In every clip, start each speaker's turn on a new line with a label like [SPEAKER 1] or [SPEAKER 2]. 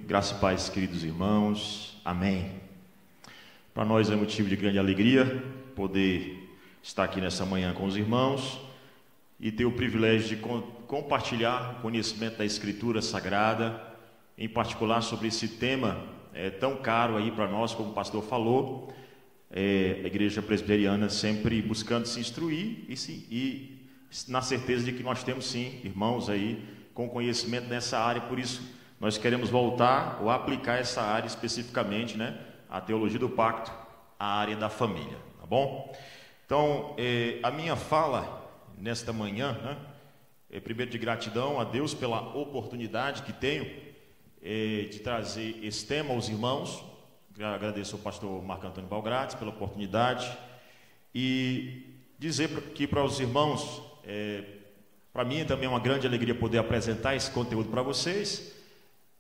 [SPEAKER 1] graça e paz, queridos irmãos, amém. Para nós é motivo de grande alegria poder estar aqui nessa manhã com os irmãos e ter o privilégio de compartilhar o conhecimento da Escritura Sagrada, em particular sobre esse tema tão caro aí para nós, como o pastor falou, a Igreja Presbiteriana sempre buscando se instruir e na certeza de que nós temos sim irmãos aí com conhecimento nessa área, por isso nós queremos voltar ou aplicar essa área especificamente, né, a teologia do pacto, a área da família, tá bom? Então, a minha fala nesta manhã, né, primeiro de gratidão a Deus pela oportunidade que tenho de trazer esse tema aos irmãos. Agradeço ao pastor Marco Antônio Balgrades pela oportunidade e dizer que para os irmãos, para mim também é uma grande alegria poder apresentar esse conteúdo para vocês.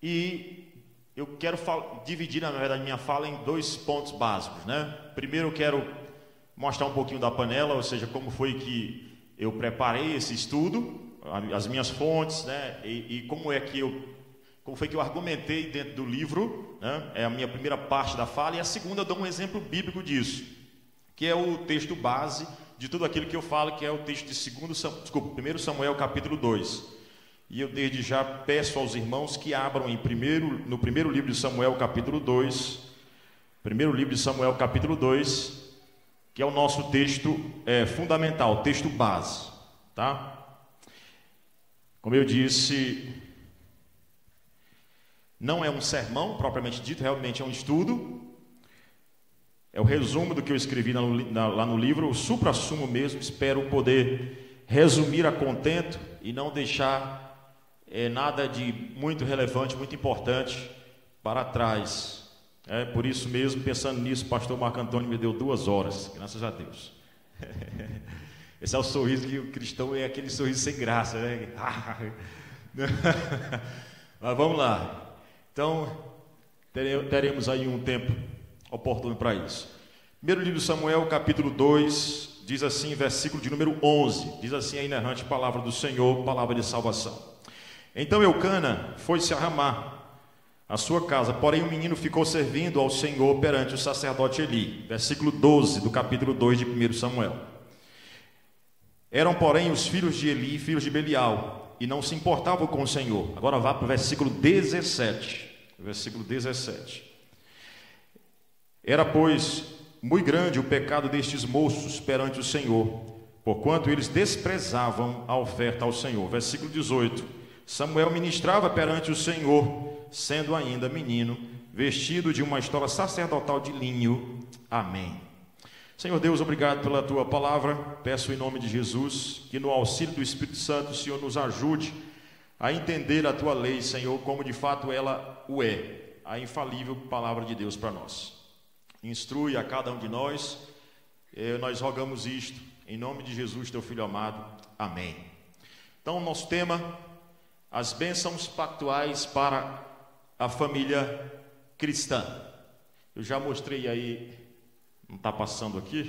[SPEAKER 1] E eu quero dividir, na verdade, minha fala em dois pontos básicos, né? Primeiro eu quero mostrar um pouquinho da panela, ou seja, como foi que eu preparei esse estudo, as minhas fontes, né? E como foi que eu argumentei dentro do livro, né? É a minha primeira parte da fala. E a segunda eu dou um exemplo bíblico disso, que é o texto base de tudo aquilo que eu falo, que é o texto de 1 Samuel capítulo 2. E eu desde já peço aos irmãos que abram no primeiro livro de Samuel capítulo 2, primeiro livro de Samuel capítulo 2, que é o nosso texto fundamental, texto base, tá? Como eu disse, não é um sermão propriamente dito, realmente é um estudo, é o resumo do que eu escrevi lá no livro, o supra-sumo mesmo. Espero poder resumir a contento e não deixar nada de muito relevante, muito importante para trás. Por isso mesmo, pensando nisso, o pastor Marco Antônio me deu 2 horas, graças a Deus. Esse é o sorriso que o cristão é, aquele sorriso sem graça, né? Mas vamos lá. Então, teremos aí um tempo oportuno para isso. Primeiro livro de Samuel, capítulo 2, diz assim, versículo de número 11, diz assim a inerrante palavra do Senhor, palavra de salvação. Então Eucana foi-se a Ramá, a sua casa, porém o menino ficou servindo ao Senhor perante o sacerdote Eli. Versículo 12 do capítulo 2 de 1 Samuel. Eram, porém, os filhos de Eli, filhos de Belial, e não se importavam com o Senhor. Agora vá para o versículo 17. Versículo 17. Era, pois, muito grande o pecado destes moços perante o Senhor, porquanto eles desprezavam a oferta ao Senhor. Versículo 18. Samuel ministrava perante o Senhor, sendo ainda menino, vestido de uma estola sacerdotal de linho. Amém. Senhor Deus, obrigado pela Tua palavra. Peço em nome de Jesus que no auxílio do Espírito Santo o Senhor nos ajude a entender a Tua lei, Senhor, como de fato ela o é, a infalível palavra de Deus para nós. Instrui a cada um de nós. Nós rogamos isto em nome de Jesus, Teu Filho amado. Amém. Então, o nosso tema: as bênçãos pactuais para a família cristã. Eu já mostrei aí, não está passando aqui?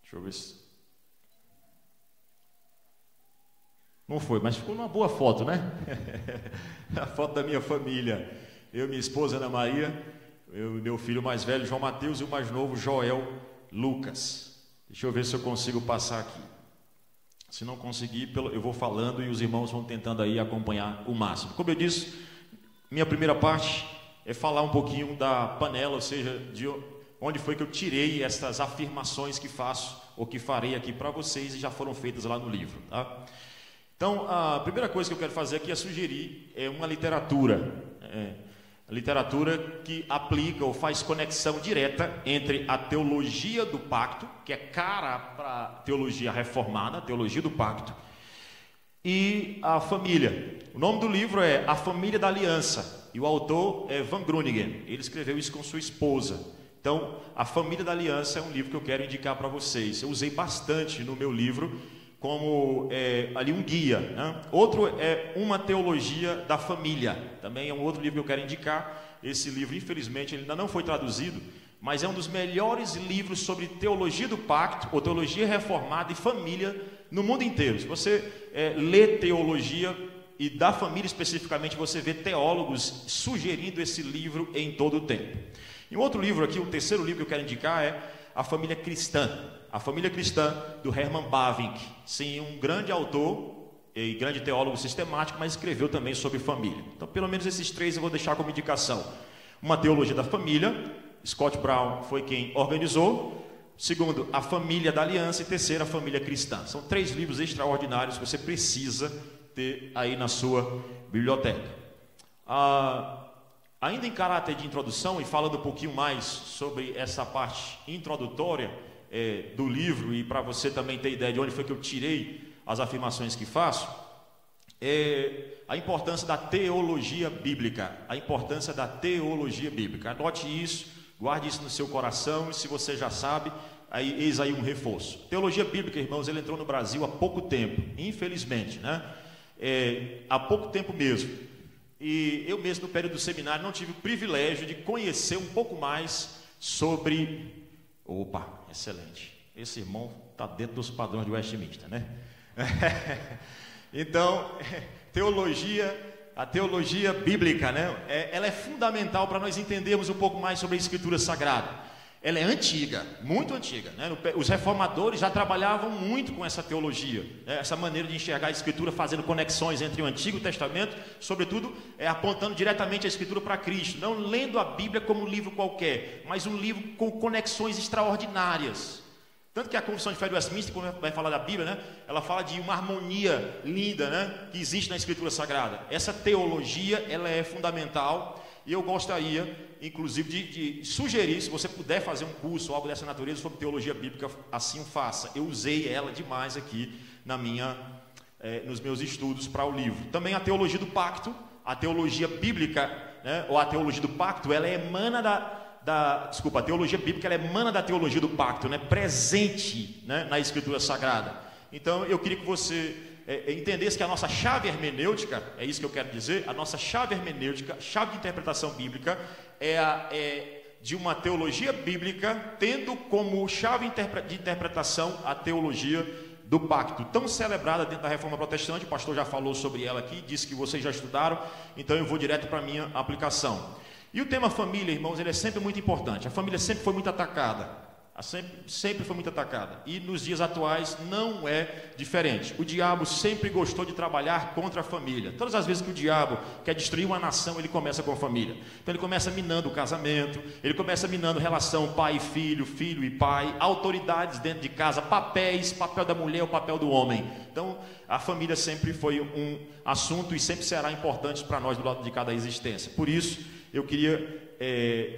[SPEAKER 1] Deixa eu ver se... Não foi, mas ficou uma boa foto, né? A foto da minha família. Eu, minha esposa Ana Maria, meu filho mais velho João Mateus e o mais novo Joel Lucas. Deixa eu ver se eu consigo passar aqui. Se não conseguir, eu vou falando e os irmãos vão tentando aí acompanhar o máximo. Como eu disse, minha primeira parte é falar um pouquinho da panela, ou seja, de onde foi que eu tirei essas afirmações que faço ou que farei aqui para vocês e já foram feitas lá no livro, tá? Então, a primeira coisa que eu quero fazer aqui é sugerir uma literatura. Literatura que aplica ou faz conexão direta entre a teologia do pacto, que é cara para a teologia reformada, a teologia do pacto, e a família. O nome do livro é A Família da Aliança, e o autor é Van Groningen. Ele escreveu isso com sua esposa. Então, A Família da Aliança é um livro que eu quero indicar para vocês. Eu usei bastante no meu livro como ali um guia, né? Outro é Uma Teologia da Família, também é um outro livro que eu quero indicar. Esse livro, infelizmente, ele ainda não foi traduzido, mas é um dos melhores livros sobre teologia do pacto, ou teologia reformada e família no mundo inteiro. Se você lê teologia e da família especificamente, você vê teólogos sugerindo esse livro em todo o tempo. E um outro livro aqui, o terceiro livro que eu quero indicar é A Família Cristã. A Família Cristã, do Herman Bavinck. Sim, um grande autor e grande teólogo sistemático, mas escreveu também sobre família. Então, pelo menos esses três eu vou deixar como indicação. Uma teologia da família, Scott Brown foi quem organizou. Segundo, A Família da Aliança. E terceiro, A Família Cristã. São três livros extraordinários que você precisa ter aí na sua biblioteca. Ainda em caráter de introdução e falando um pouquinho mais sobre essa parte introdutória do livro, e para você também ter ideia de onde foi que eu tirei as afirmações que faço, a importância da teologia bíblica. A importância da teologia bíblica. Anote isso, guarde isso no seu coração, e se você já sabe, eis aí um reforço. Teologia bíblica, irmãos, ele entrou no Brasil há pouco tempo, infelizmente, né? Há pouco tempo mesmo. E eu mesmo, no período do seminário, não tive o privilégio de conhecer um pouco mais sobre... Opa, excelente. Esse irmão está dentro dos padrões de Westminster, né? Então, a teologia bíblica, né? Ela é fundamental para nós entendermos um pouco mais sobre a Escritura Sagrada. Ela é antiga, muito antiga, né? Os reformadores já trabalhavam muito com essa teologia, né? Essa maneira de enxergar a Escritura, fazendo conexões entre o Antigo Testamento, sobretudo apontando diretamente a Escritura para Cristo, não lendo a Bíblia como um livro qualquer, mas um livro com conexões extraordinárias. Tanto que a Confissão de Fé de Westminster, quando vai falar da Bíblia, né, ela fala de uma harmonia linda, né, que existe na Escritura Sagrada. Essa teologia, ela é fundamental, e eu gostaria, inclusive, de sugerir, se você puder fazer um curso ou algo dessa natureza sobre teologia bíblica, assim o faça. Eu usei ela demais aqui nos meus estudos para o livro. Também a teologia do pacto, a teologia bíblica, né, ou a teologia do pacto, ela emana a teologia bíblica, ela emana da teologia do pacto, né, presente, né, na Escritura Sagrada. Então, eu queria que você entendesse que a nossa chave hermenêutica, é isso que eu quero dizer, a nossa chave hermenêutica, chave de interpretação bíblica, é de uma teologia bíblica, tendo como chave de interpretação a teologia do pacto, tão celebrada dentro da Reforma Protestante. O pastor já falou sobre ela aqui, disse que vocês já estudaram, então eu vou direto para a minha aplicação. E o tema família, irmãos, ele é sempre muito importante. A família sempre foi muito atacada. Sempre foi muito atacada. E nos dias atuais não é diferente. O diabo sempre gostou de trabalhar contra a família. Todas as vezes que o diabo quer destruir uma nação, ele começa com a família. Então ele começa minando o casamento, ele começa minando relação pai e filho, filho e pai, autoridades dentro de casa, papel da mulher, o papel do homem. Então a família sempre foi um assunto e sempre será importante para nós do lado de cada existência. Por isso eu queria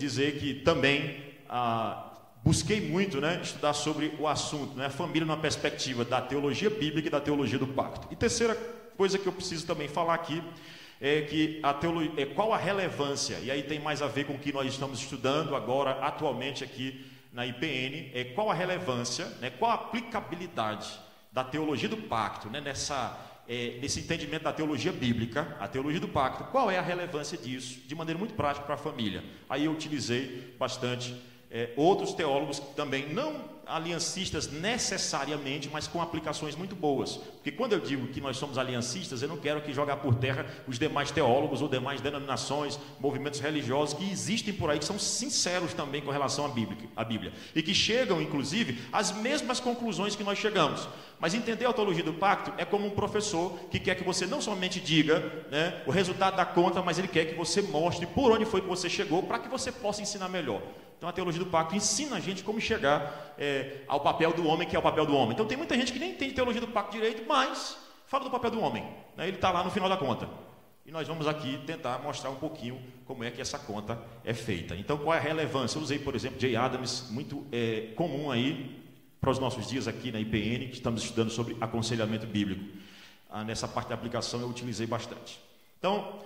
[SPEAKER 1] dizer que também busquei muito, né, estudar sobre o assunto, né, a família numa perspectiva da teologia bíblica e da teologia do pacto. E terceira coisa que eu preciso também falar aqui é que qual a relevância, e aí tem mais a ver com o que nós estamos estudando agora, atualmente aqui na IPN, qual a relevância, né, qual a aplicabilidade da teologia do pacto, né, nesse entendimento da teologia bíblica, a teologia do pacto, qual é a relevância disso, de maneira muito prática para a família. Aí eu utilizei bastante outros teólogos também, não aliancistas necessariamente, mas com aplicações muito boas. Porque quando eu digo que nós somos aliancistas, eu não quero aqui jogar por terra os demais teólogos ou demais denominações, movimentos religiosos que existem por aí, que são sinceros também com relação à Bíblia. E que chegam, inclusive, às mesmas conclusões que nós chegamos. Mas entender a teologia do pacto é como um professor que quer que você não somente diga, né, o resultado da conta, mas ele quer que você mostre por onde foi que você chegou, para que você possa ensinar melhor. Então a teologia do pacto ensina a gente como chegar ao papel do homem, que é o papel do homem. Então tem muita gente que nem entende teologia do pacto direito, mas fala do papel do homem, né? Ele está lá no final da conta. E nós vamos aqui tentar mostrar um pouquinho como é que essa conta é feita. Então qual é a relevância? Eu usei, por exemplo, Jay Adams, muito comum aí para os nossos dias aqui na IPN, que estamos estudando sobre aconselhamento bíblico. Nessa parte da aplicação eu utilizei bastante. Então,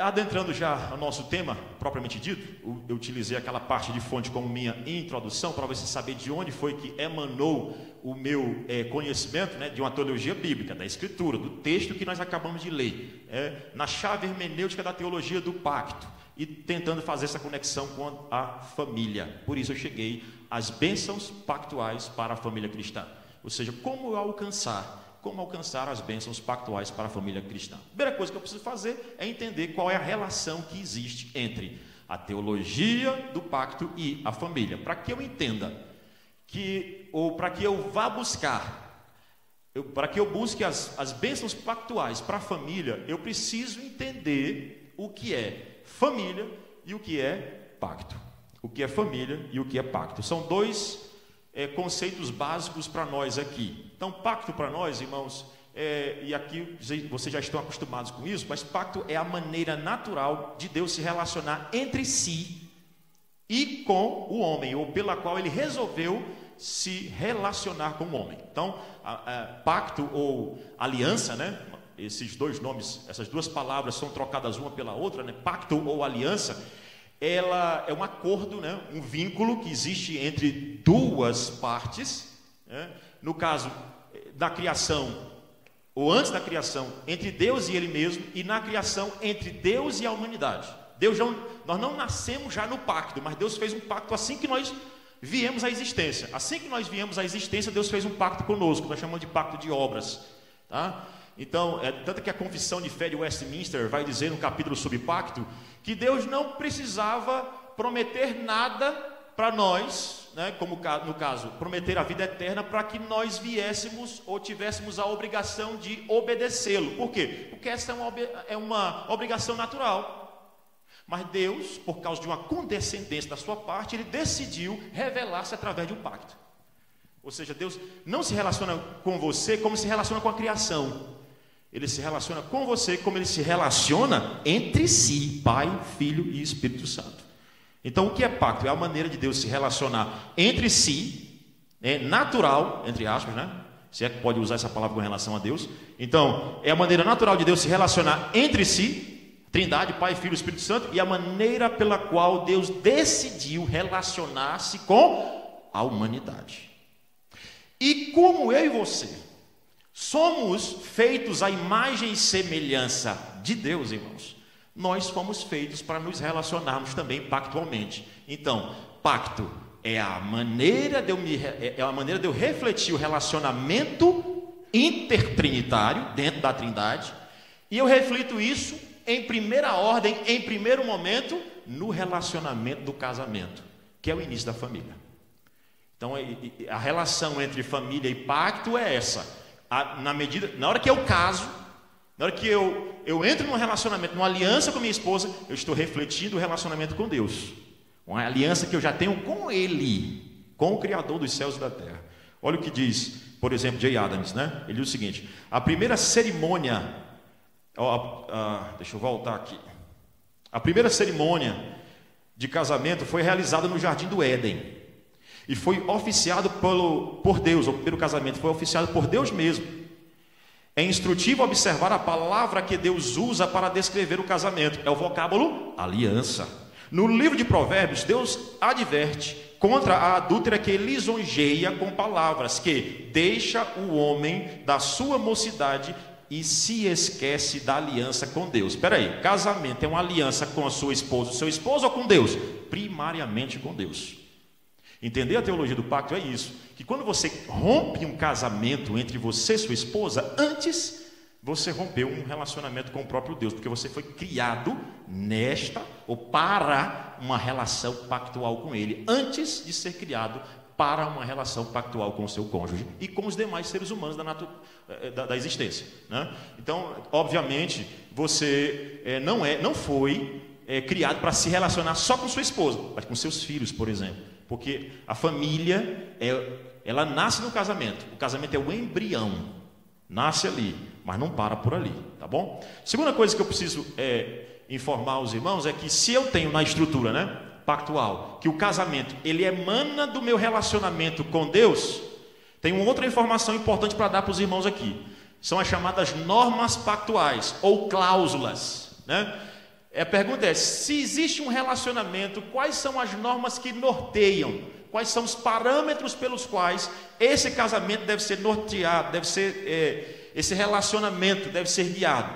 [SPEAKER 1] adentrando já ao nosso tema propriamente dito, eu utilizei aquela parte de fonte como minha introdução para você saber de onde foi que emanou o meu conhecimento, né, de uma teologia bíblica, da Escritura, do texto que nós acabamos de ler, na chave hermenêutica da teologia do pacto e tentando fazer essa conexão com a família. Por isso eu cheguei às bênçãos pactuais para a família cristã, ou seja, como alcançar como alcançar as bênçãos pactuais para a família cristã. A primeira coisa que eu preciso fazer é entender qual é a relação que existe entre a teologia do pacto e a família. Para que eu entenda, ou para que eu vá buscar, para que eu busque as bênçãos pactuais para a família, eu preciso entender o que é família e o que é pacto. O que é família e o que é pacto. São dois conceitos básicos para nós aqui. Então, pacto para nós, irmãos, e aqui vocês já estão acostumados com isso, mas pacto é a maneira natural de Deus se relacionar entre si e com o homem, ou pela qual ele resolveu se relacionar com o homem. Então, pacto ou aliança, né? Esses dois nomes, essas duas palavras são trocadas uma pela outra, né? Pacto ou aliança, ela é um acordo, né? Um vínculo que existe entre duas partes, né? No caso da criação, ou antes da criação, entre Deus e Ele mesmo, e na criação entre Deus e a humanidade. Nós não nascemos já no pacto, mas Deus fez um pacto assim que nós viemos à existência. Assim que nós viemos à existência, Deus fez um pacto conosco, nós chamamos de pacto de obras, tá? Então, tanto que a Confissão de Fé de Westminster vai dizer no capítulo sobre pacto, que Deus não precisava prometer nada para nós, né, como no caso, prometer a vida eterna para que nós viéssemos ou tivéssemos a obrigação de obedecê-lo. Por quê? Porque essa é uma obrigação natural. Mas Deus, por causa de uma condescendência da sua parte, Ele decidiu revelar-se através de um pacto. Ou seja, Deus não se relaciona com você como se relaciona com a criação. Ele se relaciona com você como Ele se relaciona entre si, Pai, Filho e Espírito Santo. Então, o que é pacto? É a maneira de Deus se relacionar entre si, natural, entre aspas, né? Se é que pode usar essa palavra com relação a Deus. Então, é a maneira natural de Deus se relacionar entre si, Trindade, Pai, Filho e Espírito Santo, e a maneira pela qual Deus decidiu relacionar-se com a humanidade. E como eu e você somos feitos à imagem e semelhança de Deus, irmãos, nós fomos feitos para nos relacionarmos também pactualmente. Então, pacto é a maneira de eu refletir o relacionamento intertrinitário dentro da Trindade, e eu reflito isso em primeira ordem, em primeiro momento, no relacionamento do casamento, que é o início da família. Então, a relação entre família e pacto é essa. Na hora que eu caso, na hora que eu entro num relacionamento, numa aliança com minha esposa, eu estou refletindo o relacionamento com Deus. Uma aliança que eu já tenho com Ele, com o Criador dos céus e da terra. Olha o que diz, por exemplo, Jay Adams, né? Ele diz o seguinte: a primeira cerimônia, deixa eu voltar aqui. A primeira cerimônia de casamento foi realizada no Jardim do Éden. E foi oficiado por Deus, o primeiro casamento foi oficiado por Deus mesmo. É instrutivo observar a palavra que Deus usa para descrever o casamento. É o vocábulo aliança. No livro de Provérbios, Deus adverte contra a adúltera que lisonjeia com palavras, que deixa o homem da sua mocidade e se esquece da aliança com Deus. Espera aí, casamento é uma aliança com a sua esposa, o seu esposo, ou com Deus? Primariamente com Deus. Entender a teologia do pacto é isso, que quando você rompe um casamento entre você e sua esposa, antes você rompeu um relacionamento com o próprio Deus, porque você foi criado nesta ou para uma relação pactual com Ele, antes de ser criado para uma relação pactual com o seu cônjuge e com os demais seres humanos da existência, né? Então, obviamente, você não foi criado para se relacionar só com sua esposa, mas com seus filhos, por exemplo. Porque a família, ela nasce no casamento. O casamento é o embrião. Nasce ali, mas não para por ali, tá bom? Segunda coisa que eu preciso informar os irmãos é que se eu tenho na estrutura, né, pactual, que o casamento, ele emana do meu relacionamento com Deus, tem uma outra informação importante para dar para os irmãos aqui. São as chamadas normas pactuais, ou cláusulas, né? A pergunta é, se existe um relacionamento, quais são as normas que norteiam? Quais são os parâmetros pelos quais esse casamento deve ser norteado, esse relacionamento deve ser guiado?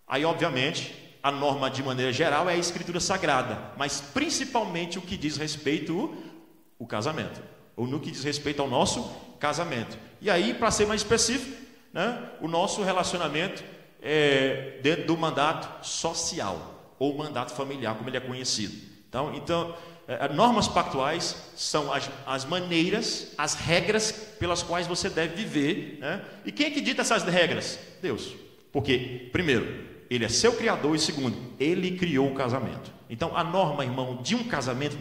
[SPEAKER 1] Aí, obviamente, a norma de maneira geral é a Escritura Sagrada, mas principalmente o que diz respeito ao casamento, ou no que diz respeito ao nosso casamento. E aí, para ser mais específico, né, o nosso relacionamento dentro do mandato social, ou mandato familiar, como ele é conhecido. Então normas pactuais são as maneiras, as regras pelas quais você deve viver, né? E quem é que dita essas regras? Deus. Porque, primeiro, Ele é seu criador, e segundo, Ele criou o casamento. Então a norma, irmão, de um casamento,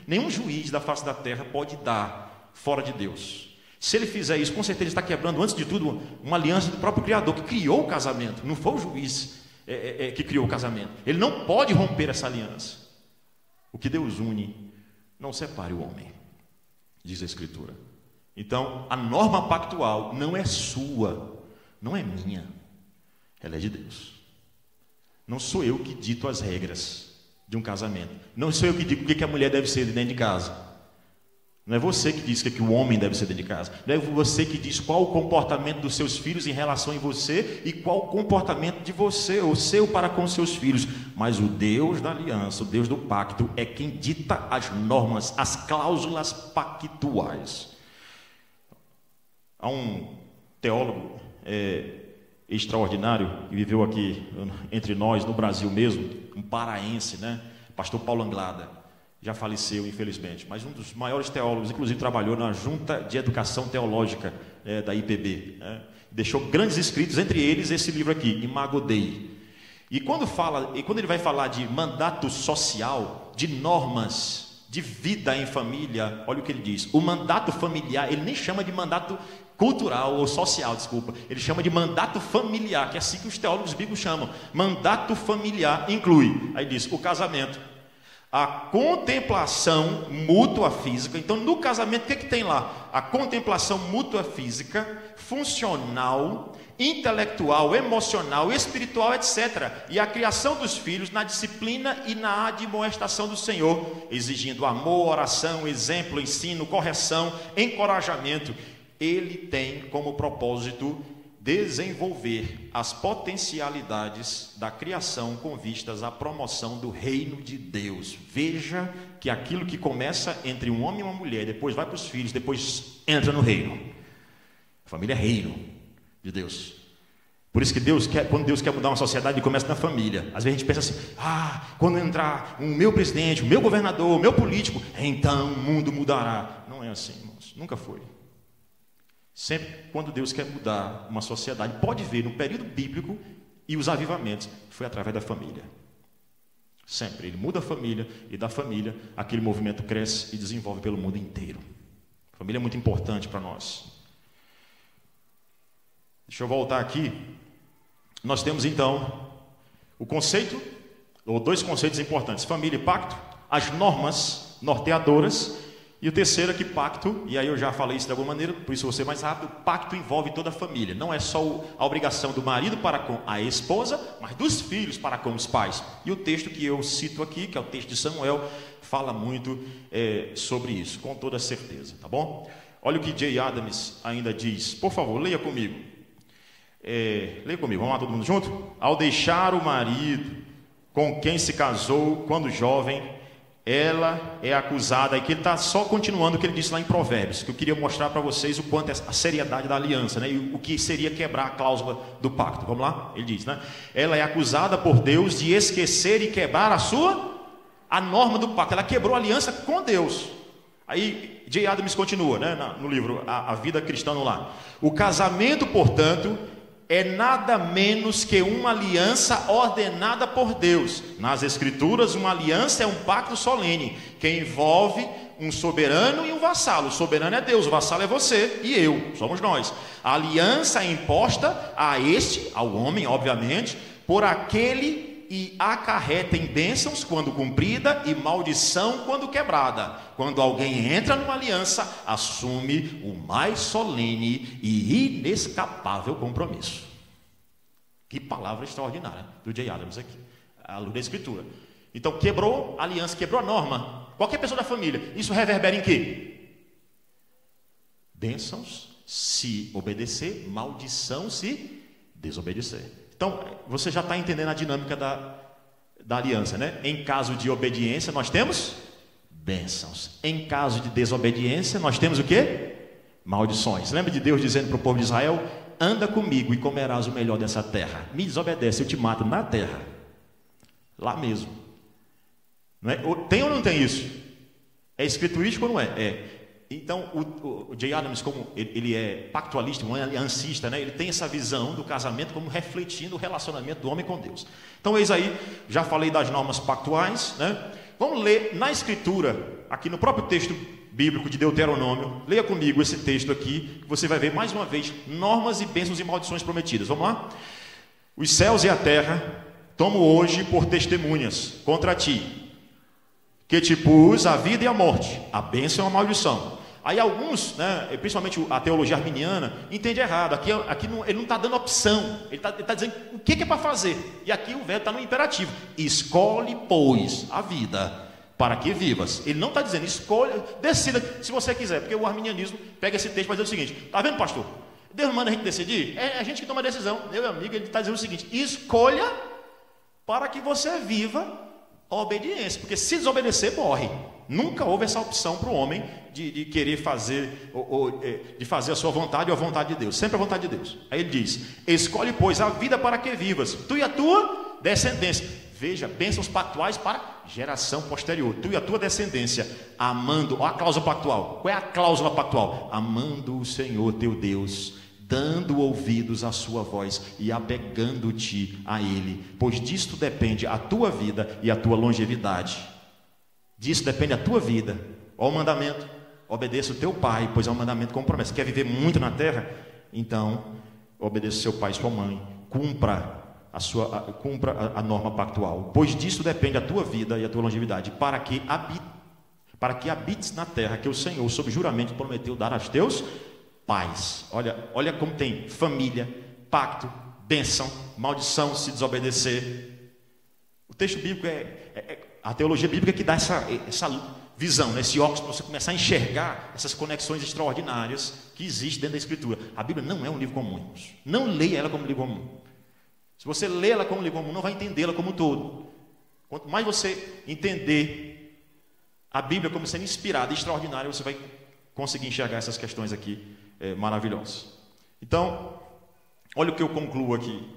[SPEAKER 1] nenhum juiz da face da terra pode dar fora de Deus. Se ele fizer isso, com certeza está quebrando, antes de tudo, uma aliança do próprio Criador, que criou o casamento. Não foi o juiz que criou o casamento. Ele não pode romper essa aliança. O que Deus une, não separe o homem, diz a Escritura. Então, a norma pactual não é sua, não é minha, ela é de Deus. Não sou eu que dito as regras de um casamento. Não sou eu que digo o que a mulher deve ser dentro de casa. Não é você que diz que o homem deve ser dentro de casa. Não é você que diz qual o comportamento dos seus filhos em relação a você e qual o comportamento de você, ou seu para com os seus filhos. Mas o Deus da aliança, o Deus do pacto, é quem dita as normas, as cláusulas pactuais. Há um teólogo extraordinário que viveu aqui entre nós, no Brasil mesmo, um paraense, né? Pastor Paulo Anglada. Já faleceu, infelizmente, mas um dos maiores teólogos, inclusive trabalhou na Junta de Educação Teológica da IPB, né? Deixou grandes escritos, entre eles esse livro aqui, Imago Dei. E quando ele vai falar de mandato social, de normas de vida em família, olha o que ele diz: o mandato familiar, ele nem chama de mandato cultural ou social, desculpa, ele chama de mandato familiar, que é assim que os teólogos bíblicos chamam. Mandato familiar inclui, aí diz, o casamento, a contemplação mútua física. Então no casamento o que tem lá? A contemplação mútua física, funcional, intelectual, emocional, espiritual, etc. E a criação dos filhos na disciplina e na admoestação do Senhor, exigindo amor, oração, exemplo, ensino, correção, encorajamento. Ele tem como propósito desenvolver as potencialidades da criação com vistas à promoção do reino de Deus. Veja que aquilo que começa entre um homem e uma mulher, depois vai para os filhos, depois entra no reino. A família é reino de Deus. Por isso que quando Deus quer mudar uma sociedade, ele começa na família. Às vezes a gente pensa assim: quando entrar o meu presidente, o meu governador, o meu político, então o mundo mudará. Não é assim, irmãos, nunca foi. Sempre quando Deus quer mudar uma sociedade, pode ver no período bíblico e os avivamentos, foi através da família. Sempre, ele muda a família, e da família aquele movimento cresce e desenvolve pelo mundo inteiro. A família é muito importante para nós. Deixa eu voltar aqui. Nós temos então o conceito, ou dois conceitos importantes: família e pacto, as normas norteadoras. E o terceiro aqui, pacto, e aí eu já falei isso de alguma maneira, por isso eu vou ser mais rápido. Pacto envolve toda a família, não é só a obrigação do marido para com a esposa, mas dos filhos para com os pais. E o texto que eu cito aqui, que é o texto de Samuel, fala muito sobre isso, com toda certeza, tá bom? Olha o que Jay Adams ainda diz, por favor, leia comigo. Leia comigo, vamos lá todo mundo junto? Ao deixar o marido com quem se casou quando jovem, ela é acusada, e que ele está só continuando o que ele disse lá em Provérbios, que eu queria mostrar para vocês o quanto é a seriedade da aliança, né? E o que seria quebrar a cláusula do pacto. Vamos lá? Ele diz, né? Ela é acusada por Deus de esquecer e quebrar a norma do pacto. Ela quebrou a aliança com Deus. Aí Jay Adams continua, né? No livro A Vida Cristã no Lar. O casamento, portanto, é nada menos que uma aliança ordenada por Deus. Nas Escrituras, uma aliança é um pacto solene, que envolve um soberano e um vassalo. O soberano é Deus, o vassalo é você e eu, somos nós. A aliança é imposta ao homem, obviamente, por aquele e acarreta em bênçãos quando cumprida e maldição quando quebrada. Quando alguém entra numa aliança, assume o mais solene e inescapável compromisso. Que palavra extraordinária do Jay Adams aqui, à luz da Escritura. Então quebrou a aliança, quebrou a norma. Qualquer pessoa da família, isso reverbera em quê? Bênçãos se obedecer, maldição se desobedecer. Então, você já está entendendo a dinâmica da aliança, né? Em caso de obediência, nós temos bênçãos. Em caso de desobediência, nós temos o quê? Maldições. Lembra de Deus dizendo para o povo de Israel: anda comigo e comerás o melhor dessa terra. Me desobedece, eu te mato na terra. Lá mesmo. Não é? Tem ou não tem isso? É escrito isso ou não é? É. Então, o Jay Adams, como ele é pactualista, um aliancista, né? Ele tem essa visão do casamento como refletindo o relacionamento do homem com Deus. Então, eis aí, já falei das normas pactuais, né? Vamos ler na Escritura, aqui no próprio texto bíblico de Deuteronômio. Leia comigo esse texto aqui, que você vai ver mais uma vez normas e bênçãos e maldições prometidas. Vamos lá? Os céus e a terra tomo hoje por testemunhas contra ti, que te pus a vida e a morte, a bênção e a maldição. Aí alguns, né, principalmente a teologia arminiana, entende errado. Aqui não, ele não está dando opção, ele está dizendo o que é para fazer. E aqui o verbo está no imperativo: escolhe, pois, a vida, para que vivas. Ele não está dizendo escolha, decida se você quiser, porque o arminianismo pega esse texto para dizer o seguinte: está vendo, pastor? Deus manda a gente decidir, é a gente que toma a decisão. Meu amigo, ele está dizendo o seguinte: escolha para que você viva a obediência, porque se desobedecer, morre. Nunca houve essa opção para o homem de querer fazer, de fazer a sua vontade ou a vontade de Deus, sempre a vontade de Deus. Aí ele diz: escolhe, pois, a vida para que vivas, tu e a tua descendência. Veja, bênçãos pactuais para geração posterior, tu e a tua descendência, amando. Olha a cláusula pactual. Qual é a cláusula pactual? Amando o Senhor teu Deus, dando ouvidos à sua voz e apegando-te a Ele, pois disto depende a tua vida e a tua longevidade. Disso depende a tua vida. Olha o mandamento: obedeça o teu pai, pois é um mandamento com promessa. Quer viver muito na terra? Então, obedeça o seu pai e sua mãe. Cumpra a norma pactual, pois disso depende a tua vida e a tua longevidade, para que habites na terra que o Senhor, sob juramento, prometeu dar aos teus pais. Olha como tem família, pacto, bênção, maldição se desobedecer. O texto bíblico a teologia bíblica que dá essa visão, né? Esse óculos para você começar a enxergar essas conexões extraordinárias que existem dentro da Escritura. A Bíblia não é um livro comum, irmãos. Não leia ela como livro comum. Se você lê ela como livro comum, não vai entendê-la como um todo. Quanto mais você entender a Bíblia como sendo inspirada e extraordinária, você vai conseguir enxergar essas questões aqui maravilhosas. Então, olha o que eu concluo aqui: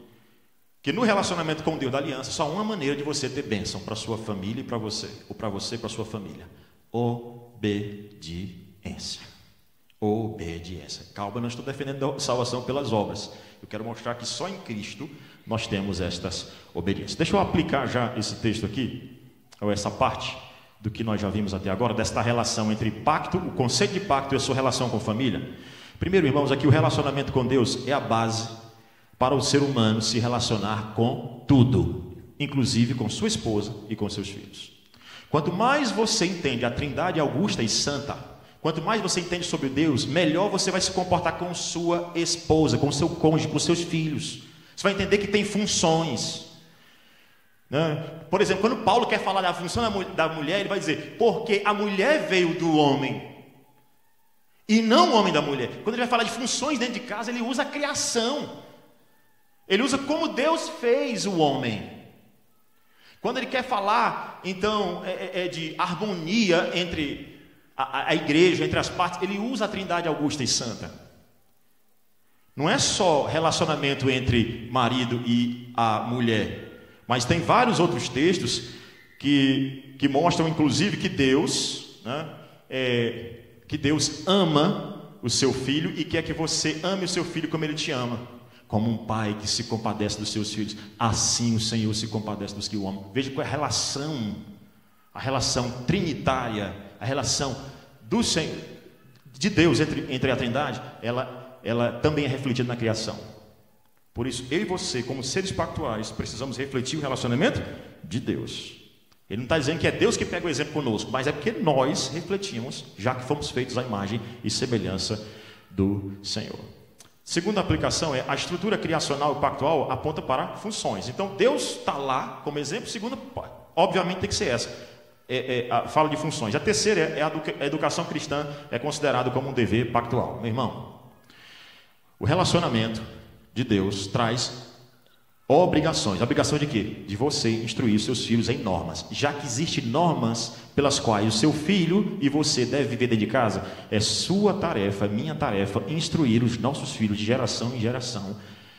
[SPEAKER 1] que no relacionamento com Deus da aliança, só há uma maneira de você ter bênção para a sua família e para você, ou para você e para a sua família: obediência. Obediência. Calma, eu não estou defendendo a salvação pelas obras. Eu quero mostrar que só em Cristo nós temos estas obediências. Deixa eu aplicar já esse texto aqui, ou essa parte do que nós já vimos até agora, desta relação entre pacto, o conceito de pacto e a sua relação com a família. Primeiro, irmãos, aqui o relacionamento com Deus é a base para o ser humano se relacionar com tudo, inclusive com sua esposa e com seus filhos. Quanto mais você entende a Trindade augusta e santa, quanto mais você entende sobre Deus, melhor você vai se comportar com sua esposa, com seu cônjuge, com seus filhos. Você vai entender que tem funções, né? Por exemplo, quando Paulo quer falar da função da mulher, ele vai dizer: porque a mulher veio do homem e não o homem da mulher. Quando ele vai falar de funções dentro de casa, ele usa a criação. Ele usa como Deus fez o homem. Quando ele quer falar, então, de harmonia entre a igreja, entre as partes, ele usa a Trindade augusta e santa. Não é só relacionamento entre marido e a mulher, mas tem vários outros textos que mostram, inclusive, que Deus, né, que Deus ama o seu filho e quer que você ame o seu filho como ele te ama. Como um pai que se compadece dos seus filhos, assim o Senhor se compadece dos que o amam. Veja qual é a relação trinitária, a relação do Senhor, de Deus entre a Trindade, ela também é refletida na criação. Por isso, eu e você, como seres pactuais, precisamos refletir o relacionamento de Deus. Ele não está dizendo que é Deus que pega o exemplo conosco, mas é porque nós refletimos, já que fomos feitos à imagem e semelhança do Senhor. Segunda aplicação a estrutura criacional e pactual aponta para funções. Então Deus está lá como exemplo. Segunda, obviamente tem que ser essa, fala de funções. A terceira a educação cristã é considerada como um dever pactual. Meu irmão, o relacionamento de Deus traz Obrigações. Obrigação de quê? De você instruir os seus filhos em normas. Já que existem normas pelas quais o seu filho e você devem viver dentro de casa, é sua tarefa, minha tarefa, instruir os nossos filhos de geração em geração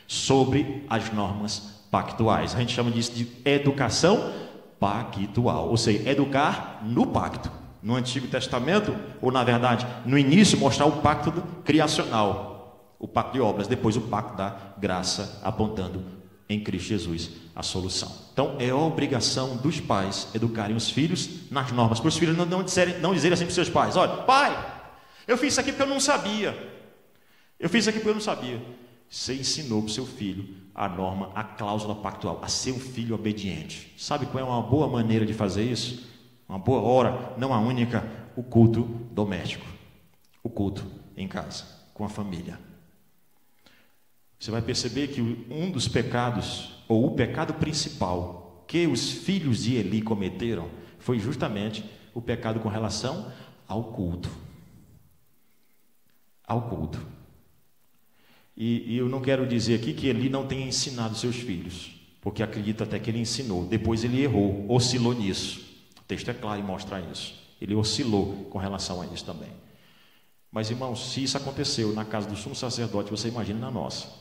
[SPEAKER 1] sobre as normas pactuais. A gente chama disso de educação pactual, ou seja, educar no pacto. No Antigo Testamento, ou na verdade, no início, mostrar o pacto criacional, o pacto de obras, depois o pacto da graça, apontando em Cristo Jesus a solução. Então, é obrigação dos pais educarem os filhos nas normas, para os filhos não dizerem assim para os seus pais: olha, pai, eu fiz isso aqui porque eu não sabia. Eu fiz isso aqui porque eu não sabia. Você ensinou para o seu filho a norma, a cláusula pactual, a ser um filho obediente. Sabe qual é uma boa maneira de fazer isso? Uma boa hora, não a única, o culto doméstico. O culto em casa, com a família. Você vai perceber que um dos pecados, ou o pecado principal, que os filhos de Eli cometeram, foi justamente o pecado com relação ao culto. Ao culto. E eu não quero dizer aqui que Eli não tenha ensinado seus filhos, porque acredito até que ele ensinou. Depois ele errou, oscilou nisso. O texto é claro e mostra isso. Ele oscilou com relação a isso também. Mas, irmãos, se isso aconteceu na casa do sumo sacerdote, você imagina na nossa.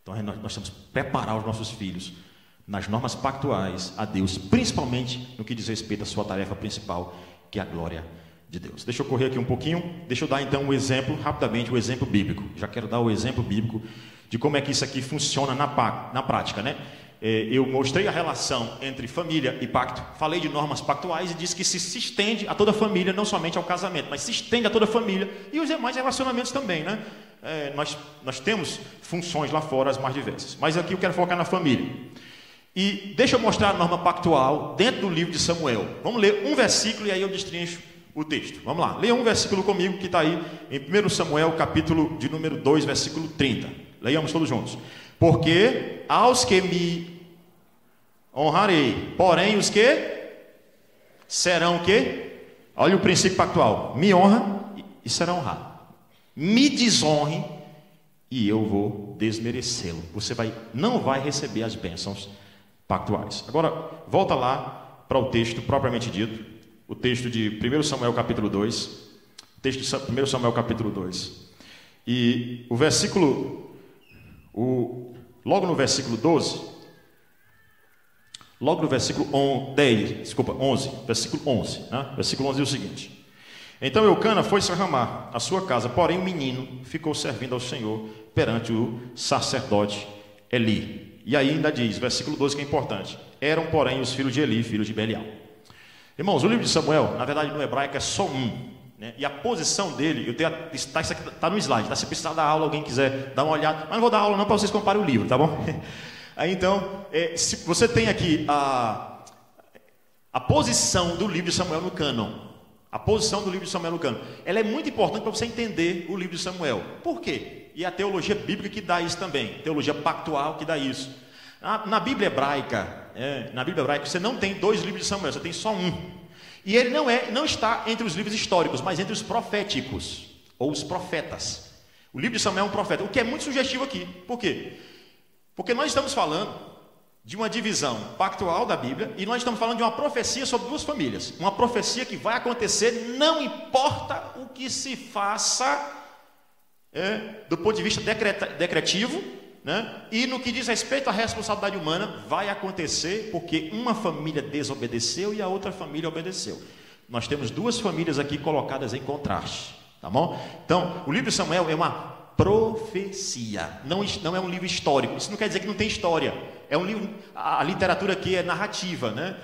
[SPEAKER 1] Então nós temos que preparar os nossos filhos nas normas pactuais a Deus, principalmente no que diz respeito à sua tarefa principal, que é a glória de Deus. Deixa eu correr aqui um pouquinho, deixa eu dar então um exemplo, rapidamente, o exemplo bíblico. Já quero dar o exemplo bíblico de como é que isso aqui funciona na prática, né? Eu mostrei a relação entre família e pacto, falei de normas pactuais e disse que se estende a toda a família, não somente ao casamento, mas se estende a toda a família e os demais relacionamentos também, né? Nós temos funções lá fora as mais diversas, mas aqui eu quero focar na família. E deixa eu mostrar a norma pactual dentro do livro de Samuel. Vamos ler um versículo e aí eu destrincho o texto. Vamos lá, leia um versículo comigo que está aí em 1 Samuel, capítulo de número 2, versículo 30. Leiamos todos juntos. Porque aos que me honrarei, porém os que serão o quê? Olha o princípio pactual: me honra e será honrado. Me desonre e eu vou desmerecê-lo. Você não vai receber as bênçãos pactuais. Agora, volta lá para o texto propriamente dito, o texto de 1 Samuel capítulo 2, texto de 1 Samuel capítulo 2. E o versículo, logo no versículo 12, logo no versículo 11, versículo 11, né? Versículo 11 é o seguinte: então Eucana foi se arrumar à sua casa, porém o menino ficou servindo ao Senhor perante o sacerdote Eli. E aí ainda diz, versículo 12, que é importante: eram, porém, os filhos de Eli, filhos de Belial. Irmãos, o livro de Samuel, na verdade, no hebraico é só um, né? E a posição dele, isso aqui está no slide, tá? Se precisar dar aula, alguém quiser dar uma olhada, mas não vou dar aula não para vocês comparem o livro, tá bom? Aí então, se você tem aqui a posição do livro de Samuel no cânon, a posição do livro de Samuel no cânon, ela é muito importante para você entender o livro de Samuel. Por quê? E a teologia bíblica que dá isso também, teologia pactual que dá isso. Na Bíblia hebraica, você não tem dois livros de Samuel, você tem só um. E ele não está entre os livros históricos, mas entre os proféticos, ou os profetas. O livro de Samuel é um profeta, o que é muito sugestivo aqui. Por quê? Porque nós estamos falando de uma divisão pactual da Bíblia, e nós estamos falando de uma profecia sobre duas famílias. Uma profecia que vai acontecer, não importa o que se faça do ponto de vista decretivo, né? E no que diz respeito à responsabilidade humana, vai acontecer porque uma família desobedeceu e a outra família obedeceu. Nós temos duas famílias aqui colocadas em contraste, tá bom? Então, o livro de Samuel é uma profecia, não é um livro histórico. Isso não quer dizer que não tem história. É um livro, a literatura aqui é narrativa, né?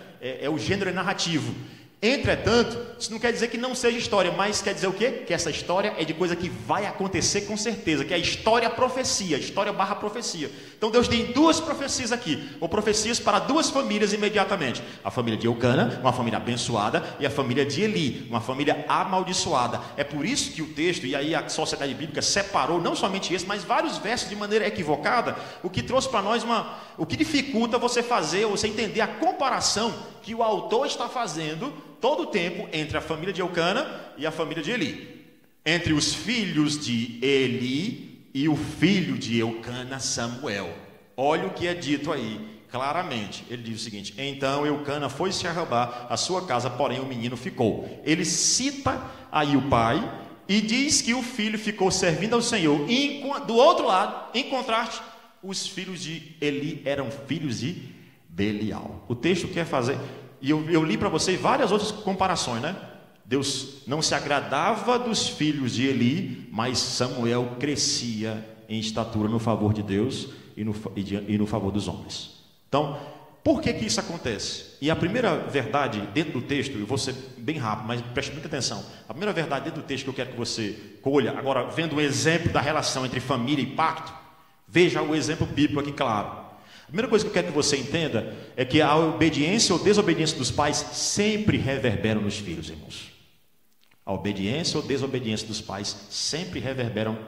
[SPEAKER 1] O gênero é narrativo. Entretanto, isso não quer dizer que não seja história, mas quer dizer o quê? Que essa história é de coisa que vai acontecer com certeza, que é a história-profecia, história/profecia. Então Deus tem duas profecias aqui, ou profecias para duas famílias imediatamente. A família de Eucana, uma família abençoada, e a família de Eli, uma família amaldiçoada. É por isso que o texto, e aí a sociedade bíblica separou não somente esse, mas vários versos de maneira equivocada, o que trouxe para nós o que dificulta você fazer, ou você entender a comparação que o autor está fazendo todo o tempo entre a família de Eucana e a família de Eli, entre os filhos de Eli e o filho de Eucana, Samuel. olha o que é dito aí, claramente. Ele diz o seguinte: então Eucana foi se arrombar a sua casa, porém o menino ficou. Ele cita aí o pai e diz que o filho ficou servindo ao Senhor. E do outro lado, em contraste, os filhos de Eli eram filhos de Belial. O texto quer fazer, e eu li para vocês várias outras comparações, né? Deus não se agradava dos filhos de Eli, mas Samuel crescia em estatura no favor de Deus e no favor dos homens. Então, por que isso acontece? E a primeira verdade dentro do texto, eu vou ser bem rápido, mas preste muita atenção. A primeira verdade dentro do texto que eu quero que você colha, agora vendo o exemplo da relação entre família e pacto, veja o exemplo bíblico aqui claro. A primeira coisa que eu quero que você entenda é que a obediência ou desobediência dos pais sempre reverberam nos filhos, irmãos. A obediência ou desobediência dos pais sempre reverberam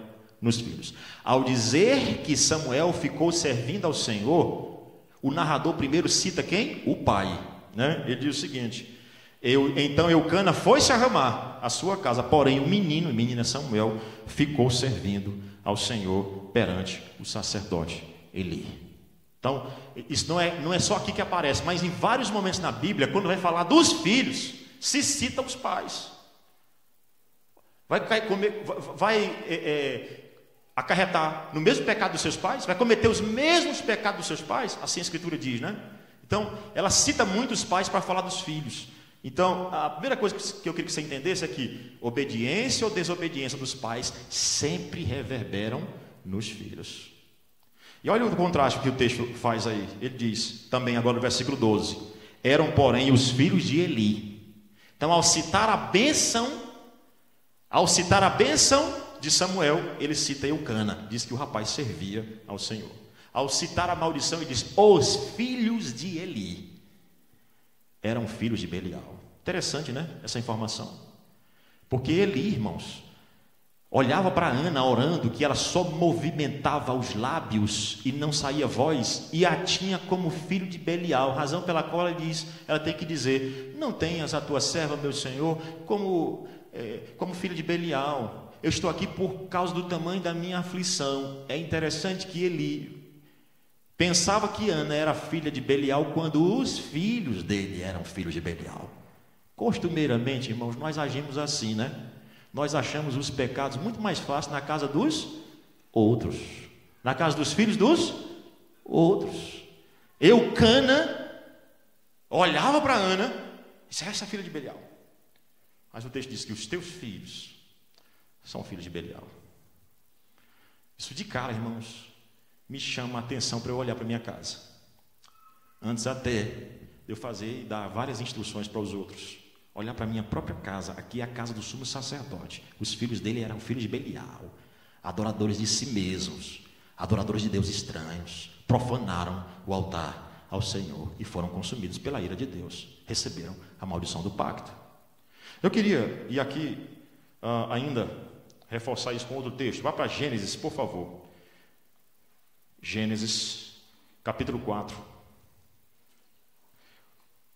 [SPEAKER 1] nos filhos. Ao dizer que Samuel ficou servindo ao Senhor, o narrador primeiro cita quem? O pai, né? Ele diz o seguinte: então Eucana foi se arrumar à sua casa, porém o menino Samuel, ficou servindo ao Senhor perante o sacerdote Eli. Então, isso não é só aqui que aparece, mas em vários momentos na Bíblia, quando vai falar dos filhos, se cita os pais. Vai acarretar no mesmo pecado dos seus pais, vai cometer os mesmos pecados dos seus pais, assim a Escritura diz, né? Então, ela cita muito os pais para falar dos filhos. Então, a primeira coisa que eu queria que você entendesse é que obediência ou desobediência dos pais sempre reverberam nos filhos. E olha o contraste que o texto faz aí. Ele diz, também agora no versículo 12: eram, porém, os filhos de Eli. Então, ao citar a bênção de Samuel, ele cita Eucana, diz que o rapaz servia ao Senhor. Ao citar a maldição, ele diz: os filhos de Eli eram filhos de Belial. Interessante, né? Essa informação. Porque Eli, irmãos, olhava para Ana orando, que ela só movimentava os lábios e não saía voz, e a tinha como filho de Belial, razão pela qual ela tem que dizer: não tenhas a tua serva, meu Senhor, como filho de Belial. Eu estou aqui por causa do tamanho da minha aflição. É interessante que Eli pensava que Ana era filha de Belial quando os filhos dele eram filhos de Belial. Costumeiramente, irmãos, nós agimos assim, né? Nós achamos os pecados muito mais fácil na casa dos outros, na casa dos filhos dos outros. Eucana olhava para Ana e disse: essa é a filha de Belial. Mas o texto diz que os teus filhos são filhos de Belial. Isso de cara, irmãos, me chama a atenção para eu olhar para minha casa. Antes até de eu fazer e dar várias instruções para os outros, olhar para a minha própria casa. Aqui é a casa do sumo sacerdote. Os filhos dele eram filhos de Belial, adoradores de si mesmos, adoradores de deuses estranhos. Profanaram o altar ao Senhor e foram consumidos pela ira de Deus. Receberam a maldição do pacto. Eu queria, e aqui ainda reforçar isso com outro texto. Vá para Gênesis, por favor. Gênesis, capítulo 4.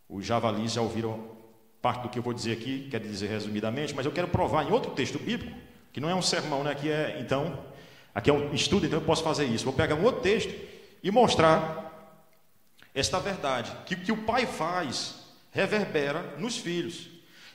[SPEAKER 1] Os javalis já ouviram parte do que eu vou dizer aqui, quero dizer resumidamente, mas eu quero provar em outro texto bíblico, que não é um sermão, né? Aqui é um estudo, então eu posso fazer isso. Vou pegar um outro texto e mostrar esta verdade, que o pai faz, reverbera nos filhos.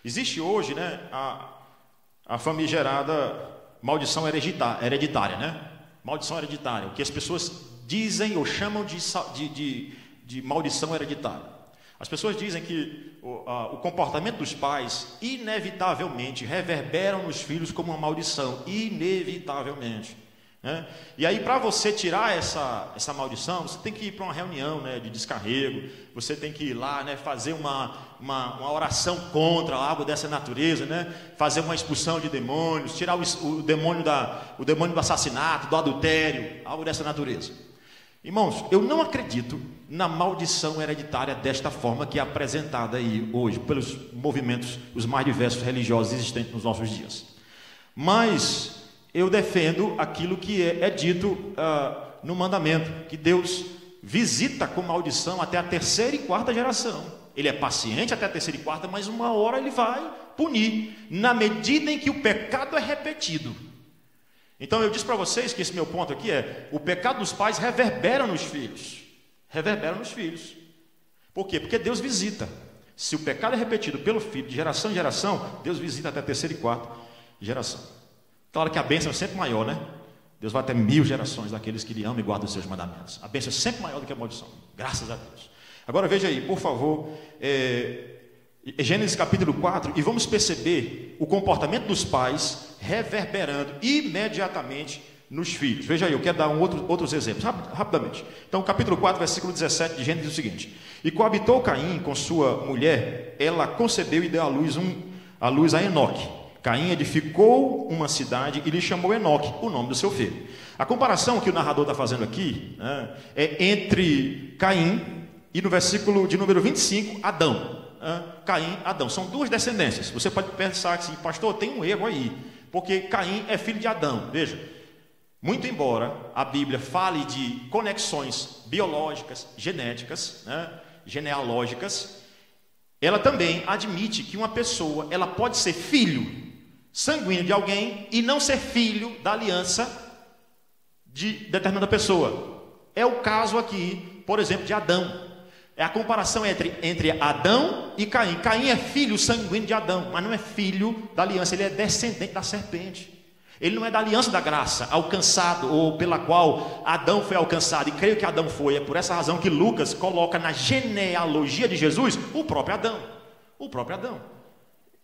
[SPEAKER 1] Existe hoje, né, a famigerada maldição hereditária, né? Maldição hereditária, o que as pessoas dizem ou chamam de maldição hereditária. As pessoas dizem que o comportamento dos pais inevitavelmente reverberam nos filhos como uma maldição, inevitavelmente, né? E aí, para você tirar essa maldição, você tem que ir para uma reunião, né, de descarrego. Você tem que ir lá, né, fazer uma oração contra algo dessa natureza, né? Fazer uma expulsão de demônios, tirar o demônio do assassinato, do adultério, algo dessa natureza. Irmãos, eu não acredito na maldição hereditária desta forma que é apresentada aí hoje pelos movimentos, os mais diversos religiosos existentes nos nossos dias. Mas eu defendo aquilo que é dito no mandamento, que Deus visita com maldição até a terceira e quarta geração. Ele é paciente até a terceira e quarta, mas uma hora ele vai punir, na medida em que o pecado é repetido. Então eu disse para vocês que esse meu ponto aqui é: o pecado dos pais reverbera nos filhos. Reverbera nos filhos. Por quê? Porque Deus visita. Se o pecado é repetido pelo filho, de geração em geração, Deus visita até a terceira e quarta geração. Claro que a bênção é sempre maior, né? Deus vai até 1000 gerações daqueles que lhe amam e guardam os seus mandamentos. A bênção é sempre maior do que a maldição. Graças a Deus. Agora veja aí, por favor, Gênesis capítulo 4, e vamos perceber o comportamento dos pais reverberando imediatamente nos filhos. Veja aí, eu quero dar outros exemplos, rapidamente. Então, capítulo 4, versículo 17 de Gênesis diz o seguinte: e coabitou Caim com sua mulher, ela concebeu e deu à luz a Enoque. Caim edificou uma cidade e lhe chamou Enoque, o nome do seu filho. A comparação que o narrador está fazendo aqui, né, é entre Caim e, no versículo de número 25, Adão. Caim, Adão, são duas descendências. Você pode pensar assim: pastor, tem um erro aí, porque Caim é filho de Adão. Veja, muito embora a Bíblia fale de conexões biológicas, genéticas, né, genealógicas, ela também admite que uma pessoa, ela pode ser filho sanguíneo de alguém e não ser filho da aliança de determinada pessoa. É o caso aqui, por exemplo, de Adão. É a comparação entre Adão e Caim. Caim é filho sanguíneo de Adão, mas não é filho da aliança, ele é descendente da serpente. Ele não é da aliança da graça, alcançado, ou pela qual Adão foi alcançado, e creio que Adão foi. É por essa razão que Lucas coloca na genealogia de Jesus o próprio Adão. O próprio Adão.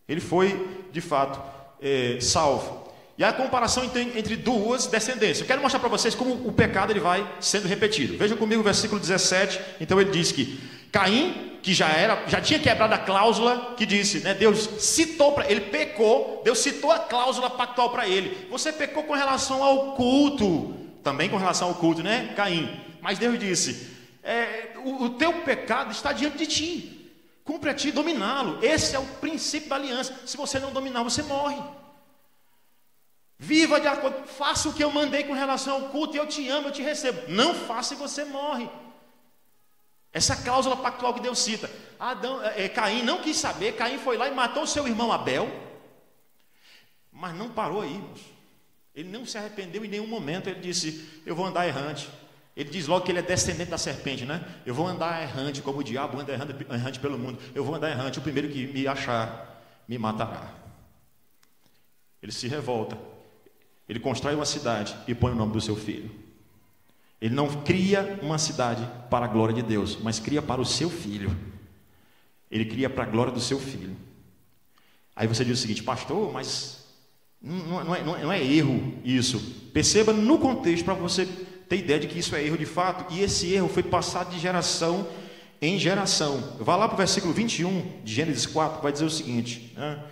[SPEAKER 1] Ele foi, de fato, salvo. E a comparação entre duas descendências. Eu quero mostrar para vocês como o pecado ele vai sendo repetido. Vejam comigo o versículo 17. Então ele diz que Caim, que já tinha quebrado a cláusula que disse, né, Deus citou para ele, pecou, Deus citou a cláusula pactual para ele. Você pecou com relação ao culto, também com relação ao culto, né, Caim? Mas Deus disse, o teu pecado está diante de ti, cumpre a ti dominá-lo. Esse é o princípio da aliança. Se você não dominar, você morre. Viva de acordo, faça o que eu mandei com relação ao culto, e eu te amo, eu te recebo. Não faça e você morre. Essa cláusula pactual que Deus cita. Caim não quis saber, Caim foi lá e matou seu irmão Abel, mas não parou aí, irmãos. Ele não se arrependeu em nenhum momento. Ele disse, eu vou andar errante. Ele diz logo que ele é descendente da serpente, né? Eu vou andar errante, como o diabo anda errante pelo mundo. Eu vou andar errante, o primeiro que me achar, me matará. Ele se revolta. Ele constrói uma cidade e põe o nome do seu filho. Ele não cria uma cidade para a glória de Deus, mas cria para o seu filho. Ele cria para a glória do seu filho. Aí você diz o seguinte, pastor, mas não é erro isso. Perceba no contexto para você ter ideia de que isso é erro de fato. E esse erro foi passado de geração em geração. Vá lá para o versículo 21 de Gênesis 4, vai dizer o seguinte, né?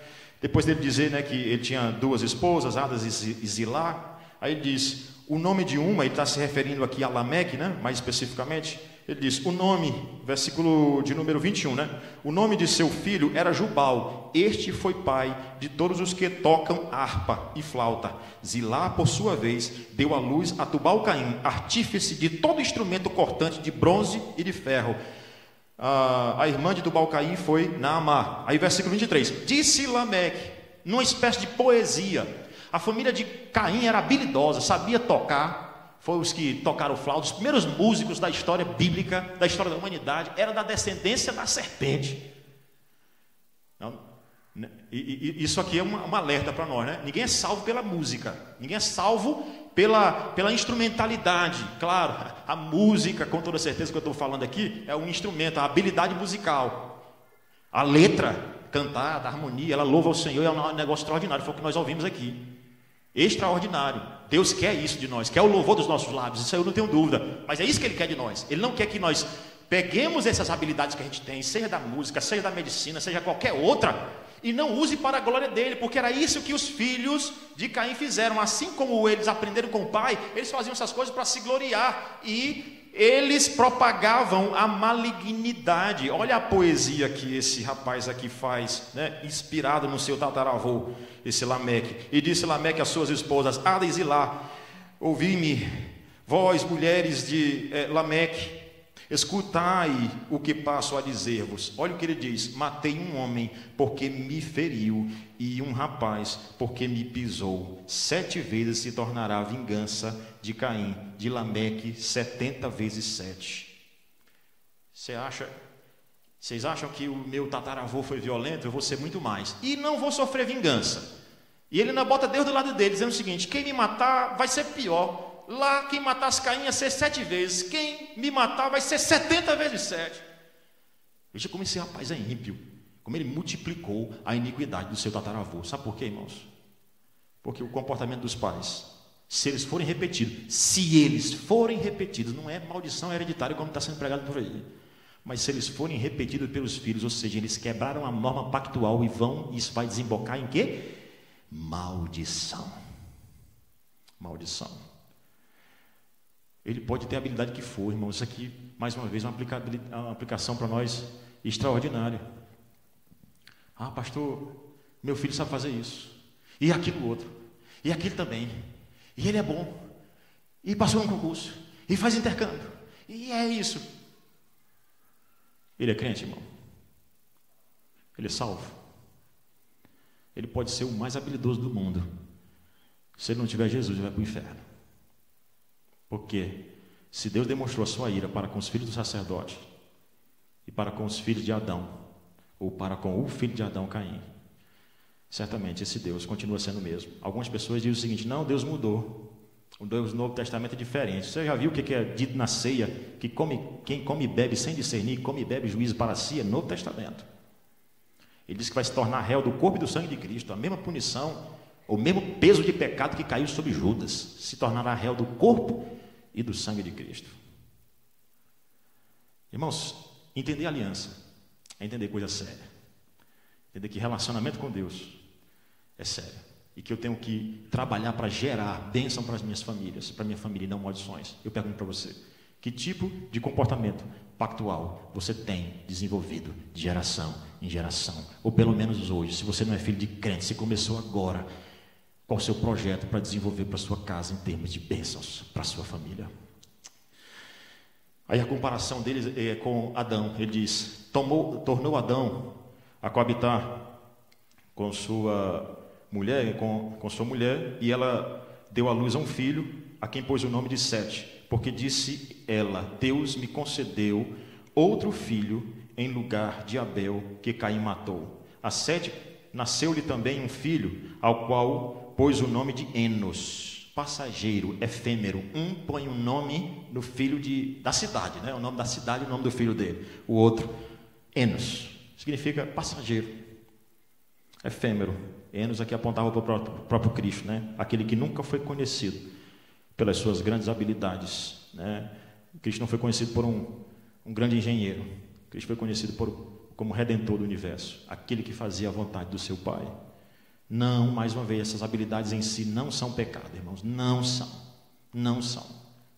[SPEAKER 1] Depois dele dizer, né, que ele tinha duas esposas, Adas e Zilá, aí ele diz, o nome de uma, ele está se referindo aqui a Lameque, né, mais especificamente, ele diz, o nome, versículo de número 21, né, o nome de seu filho era Jubal, este foi pai de todos os que tocam harpa e flauta. Zilá, por sua vez, deu à luz a Tubal-Caim, artífice de todo instrumento cortante de bronze e de ferro. A irmã de Tubal-Caim foi Naamá. Aí versículo 23, disse Lameque, numa espécie de poesia, a família de Caim era habilidosa, sabia tocar, foi os que tocaram flauta, os primeiros músicos da história bíblica, da história da humanidade, era da descendência da serpente. Isso aqui é um alerta para nós, né? Ninguém é salvo pela música, ninguém é salvo pela instrumentalidade. Claro, a música, com toda certeza que eu estou falando aqui, é um instrumento, a habilidade musical. A letra cantada, a harmonia, ela louva ao Senhor, é um negócio extraordinário, foi o que nós ouvimos aqui. Extraordinário. Deus quer isso de nós, quer o louvor dos nossos lábios, isso aí eu não tenho dúvida. Mas é isso que Ele quer de nós. Ele não quer que nós peguemos essas habilidades que a gente tem, seja da música, seja da medicina, seja qualquer outra, e não use para a glória dele, porque era isso que os filhos de Caim fizeram. Assim como eles aprenderam com o pai, eles faziam essas coisas para se gloriar, e eles propagavam a malignidade. Olha a poesia que esse rapaz aqui faz, né? Inspirado no seu tataravô, esse Lameque. E disse Lameque às suas esposas, Ada e Zilá, ouvi-me, vós mulheres de Lameque, Escutai o que passo a dizer-vos. Olha o que ele diz: matei um homem porque me feriu, e um rapaz porque me pisou. 7 vezes se tornará a vingança de Caim, de Lameque, 70 vezes 7. Vocês acham que o meu tataravô foi violento? Eu vou ser muito mais. E não vou sofrer vingança. E ele ainda bota Deus do lado dele, dizendo o seguinte: quem me matar vai ser pior. Lá quem matasse Caim ia ser 7 vezes. Quem me matar vai ser 70 vezes 7. Veja como esse rapaz é ímpio. Como ele multiplicou a iniquidade do seu tataravô. Sabe por quê, irmãos? Porque o comportamento dos pais, se eles forem repetidos, não é maldição hereditária como está sendo pregado por aí. Mas se eles forem repetidos pelos filhos, ou seja, eles quebraram a norma pactual e isso vai desembocar em quê? Maldição. Maldição. Ele pode ter a habilidade que for, irmão. Isso aqui, mais uma vez, é uma aplicação para nós extraordinária. Ah, pastor, meu filho sabe fazer isso, e aquilo outro, e aquilo também, e ele é bom, e passou no concurso, e faz intercâmbio, e é isso. Ele é crente, irmão? Ele é salvo? Ele pode ser o mais habilidoso do mundo. Se ele não tiver Jesus, ele vai para o inferno. Porque se Deus demonstrou a sua ira para com os filhos do sacerdote e para com os filhos de Adão, ou para com o filho de Adão, Caim, certamente esse Deus continua sendo o mesmo. Algumas pessoas dizem o seguinte: não, Deus mudou. O Deus do Novo Testamento é diferente. Você já viu o que é dito na ceia? Que quem come e bebe sem discernir, come e bebe juízo para si, é Novo Testamento. Ele diz que vai se tornar réu do corpo e do sangue de Cristo. A mesma punição, o mesmo peso de pecado que caiu sobre Judas, se tornará réu do corpo e do sangue de Cristo. Irmãos, entender aliança é entender coisa séria. Entender que relacionamento com Deus é sério. E que eu tenho que trabalhar para gerar bênção para as minhas famílias, para a minha família e não maldições. Eu pergunto para você: que tipo de comportamento pactual você tem desenvolvido de geração em geração? Ou pelo menos hoje, se você não é filho de crente, se começou agora, qual o seu projeto para desenvolver para a sua casa em termos de bênçãos para a sua família? Aí a comparação deles é com Adão. Ele diz: tornou Adão a coabitar com sua mulher, e ela deu à luz a um filho, a quem pôs o nome de Sete, porque disse ela: Deus me concedeu outro filho em lugar de Abel, que Caim matou. A Sete nasceu-lhe também um filho, ao qual pôs o nome de Enos, passageiro, efêmero. Um põe um nome no filho da cidade, né? O nome da cidade e o nome do filho dele. O outro, Enos, significa passageiro, efêmero. Enos aqui apontava para o próprio Cristo, né? Aquele que nunca foi conhecido pelas suas grandes habilidades, né? Cristo não foi conhecido por um grande engenheiro. Cristo foi conhecido como Redentor do universo, aquele que fazia a vontade do seu Pai. Não, mais uma vez, essas habilidades em si não são pecado, irmãos, não são,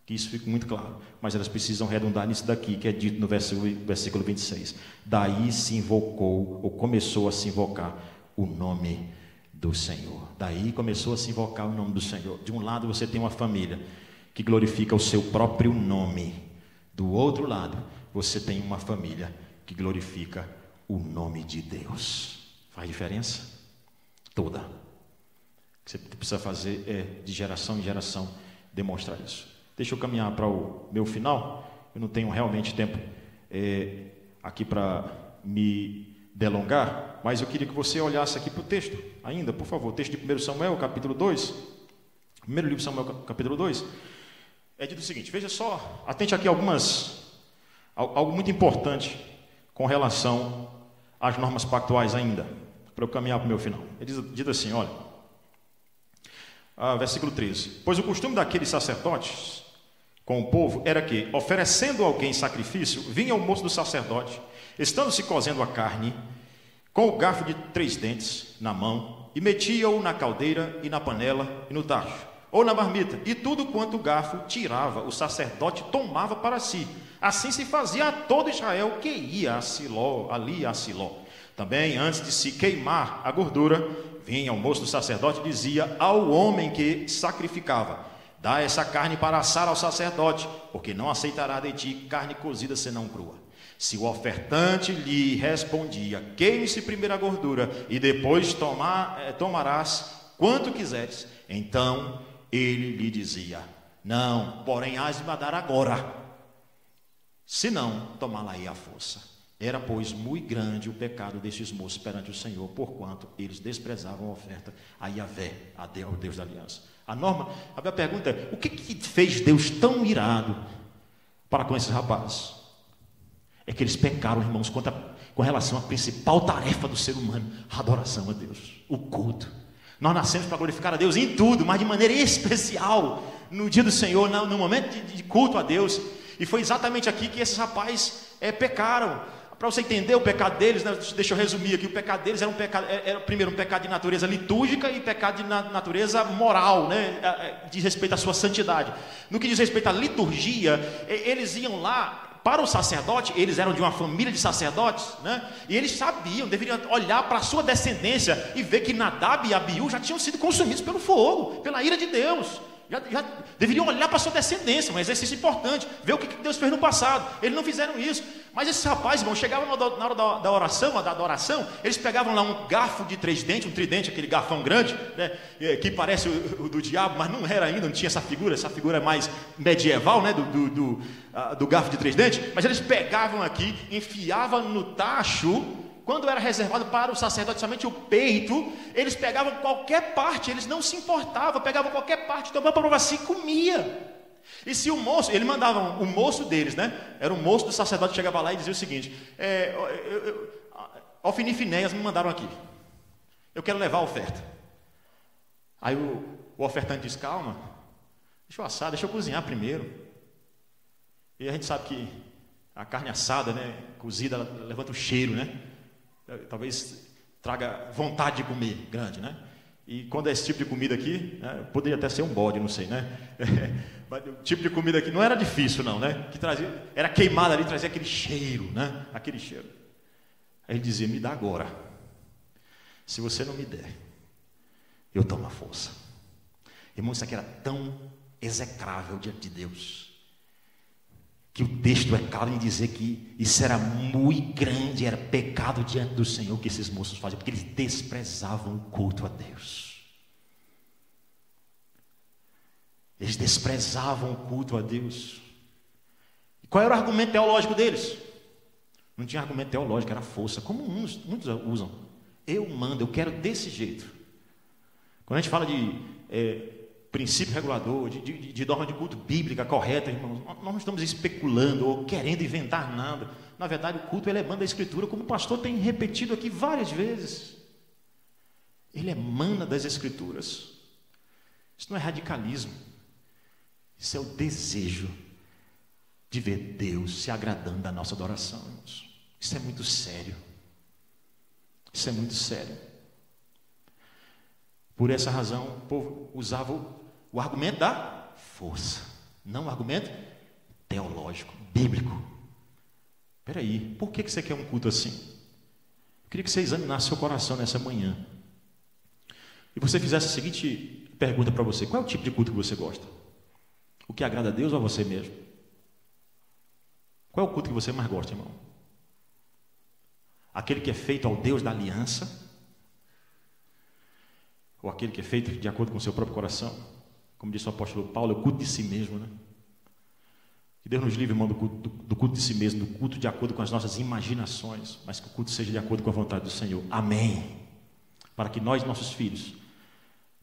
[SPEAKER 1] que isso fique muito claro, mas elas precisam redundar nisso daqui, que é dito no versículo 26, daí se invocou, ou começou a se invocar o nome do Senhor. Daí começou a se invocar o nome do Senhor. De um lado você tem uma família que glorifica o seu próprio nome, do outro lado você tem uma família que glorifica o nome de Deus. Faz diferença? Toda. O que você precisa fazer é, de geração em geração, demonstrar isso. Deixa eu caminhar para o meu final. Eu não tenho realmente tempo aqui para me delongar, mas eu queria que você olhasse aqui para o texto ainda, por favor. Texto de 1 Samuel, capítulo 2. Primeiro livro de Samuel, capítulo 2. É dito o seguinte, veja só, atente aqui algo muito importante com relação às normas pactuais ainda, para eu caminhar para o meu final. Ele diz assim, olha, versículo 13. Pois o costume daqueles sacerdotes com o povo era que, oferecendo alguém sacrifício, vinha o moço do sacerdote, estando se cozendo a carne, com o garfo de 3 dentes na mão, e metia-o na caldeira e na panela e no tacho, ou na marmita, e tudo quanto o garfo tirava, o sacerdote tomava para si. Assim se fazia a todo Israel que ia ali a Siló. Também, antes de se queimar a gordura, vinha o moço do sacerdote e dizia ao homem que sacrificava: dá essa carne para assar ao sacerdote, porque não aceitará de ti carne cozida senão crua. Se o ofertante lhe respondia, queime-se primeiro a gordura, e depois tomarás quanto quiseres, então ele lhe dizia, não, porém hás de mandar agora, senão tomá-la-ei à força. Era, pois, muito grande o pecado destes moços perante o Senhor, porquanto eles desprezavam a oferta a Yahvé, ao Deus da aliança. A pergunta é, o que fez Deus tão irado para com esses rapazes? É que eles pecaram, irmãos, com relação à principal tarefa do ser humano, a adoração a Deus, o culto. Nós nascemos para glorificar a Deus em tudo, mas de maneira especial, no dia do Senhor, no momento de culto a Deus. E foi exatamente aqui que esses rapazes pecaram. Para você entender o pecado deles, né, deixa eu resumir aqui, o pecado deles era primeiro um pecado de natureza litúrgica e pecado de natureza moral, né, diz respeito à sua santidade. No que diz respeito à liturgia, eles iam lá, para o sacerdote, eles eram de uma família de sacerdotes, né, e eles sabiam, deveriam olhar para a sua descendência e ver que Nadab e Abiú já tinham sido consumidos pelo fogo, pela ira de Deus. Já deveriam olhar para a sua descendência, um exercício importante, ver o que Deus fez no passado. Eles não fizeram isso. Mas esses rapazes, irmão, chegavam na hora da oração, da adoração, eles pegavam lá um garfo de 3 dentes, um tridente, aquele garfão grande, né, que parece o do diabo, mas não era ainda, não tinha essa figura mais medieval, né, do garfo de 3 dentes. Mas eles pegavam aqui, enfiavam no tacho. Quando era reservado para o sacerdote somente o peito, eles pegavam qualquer parte, eles não se importavam, pegavam qualquer parte, tomavam para provar se comia. E se o moço, eles mandavam o moço deles, né? Era o moço do sacerdote que chegava lá e dizia o seguinte: Ofni e Finéias me mandaram aqui, eu quero levar a oferta. Aí o ofertante diz: calma, deixa eu assar, deixa eu cozinhar primeiro. E a gente sabe que a carne assada, né, cozida, ela levanta o cheiro, né? Talvez traga vontade de comer grande, né? E quando é esse tipo de comida aqui, né, poderia até ser um bode, não sei, né? Mas o tipo de comida aqui não era difícil, não, né? Que trazia, era queimada ali, trazia aquele cheiro, né? Aquele cheiro. Aí ele dizia: me dá agora. Se você não me der, eu tomo a força. Irmão, isso aqui era tão execrável diante de Deus, que o texto é claro em dizer que isso era muito grande, era pecado diante do Senhor que esses moços faziam, porque eles desprezavam o culto a Deus. Eles desprezavam o culto a Deus. E qual era o argumento teológico deles? Não tinha argumento teológico, era força, como muitos usam. Eu mando, eu quero desse jeito. Quando a gente fala de princípio regulador, de norma de culto bíblica correta, irmãos, nós não estamos especulando ou querendo inventar nada. Na verdade, o culto ele emana da Escritura, como o pastor tem repetido aqui várias vezes. Ele emana das Escrituras. Isso não é radicalismo. Isso é o desejo de ver Deus se agradando da nossa adoração, irmãos. Isso é muito sério. Isso é muito sério. Por essa razão, o povo usava o argumento da força, não o argumento teológico, bíblico. Espera aí, por que você quer um culto assim? Eu queria que você examinasse seu coração nessa manhã e você fizesse a seguinte pergunta para você: qual é o tipo de culto que você gosta? O que agrada a Deus ou a você mesmo? Qual é o culto que você mais gosta, irmão? Aquele que é feito ao Deus da aliança, ou aquele que é feito de acordo com o seu próprio coração? Como disse o apóstolo Paulo, é o culto de si mesmo, né? Que Deus nos livre, irmão, do culto de si mesmo, do culto de acordo com as nossas imaginações, mas que o culto seja de acordo com a vontade do Senhor. Amém. Para que nós e nossos filhos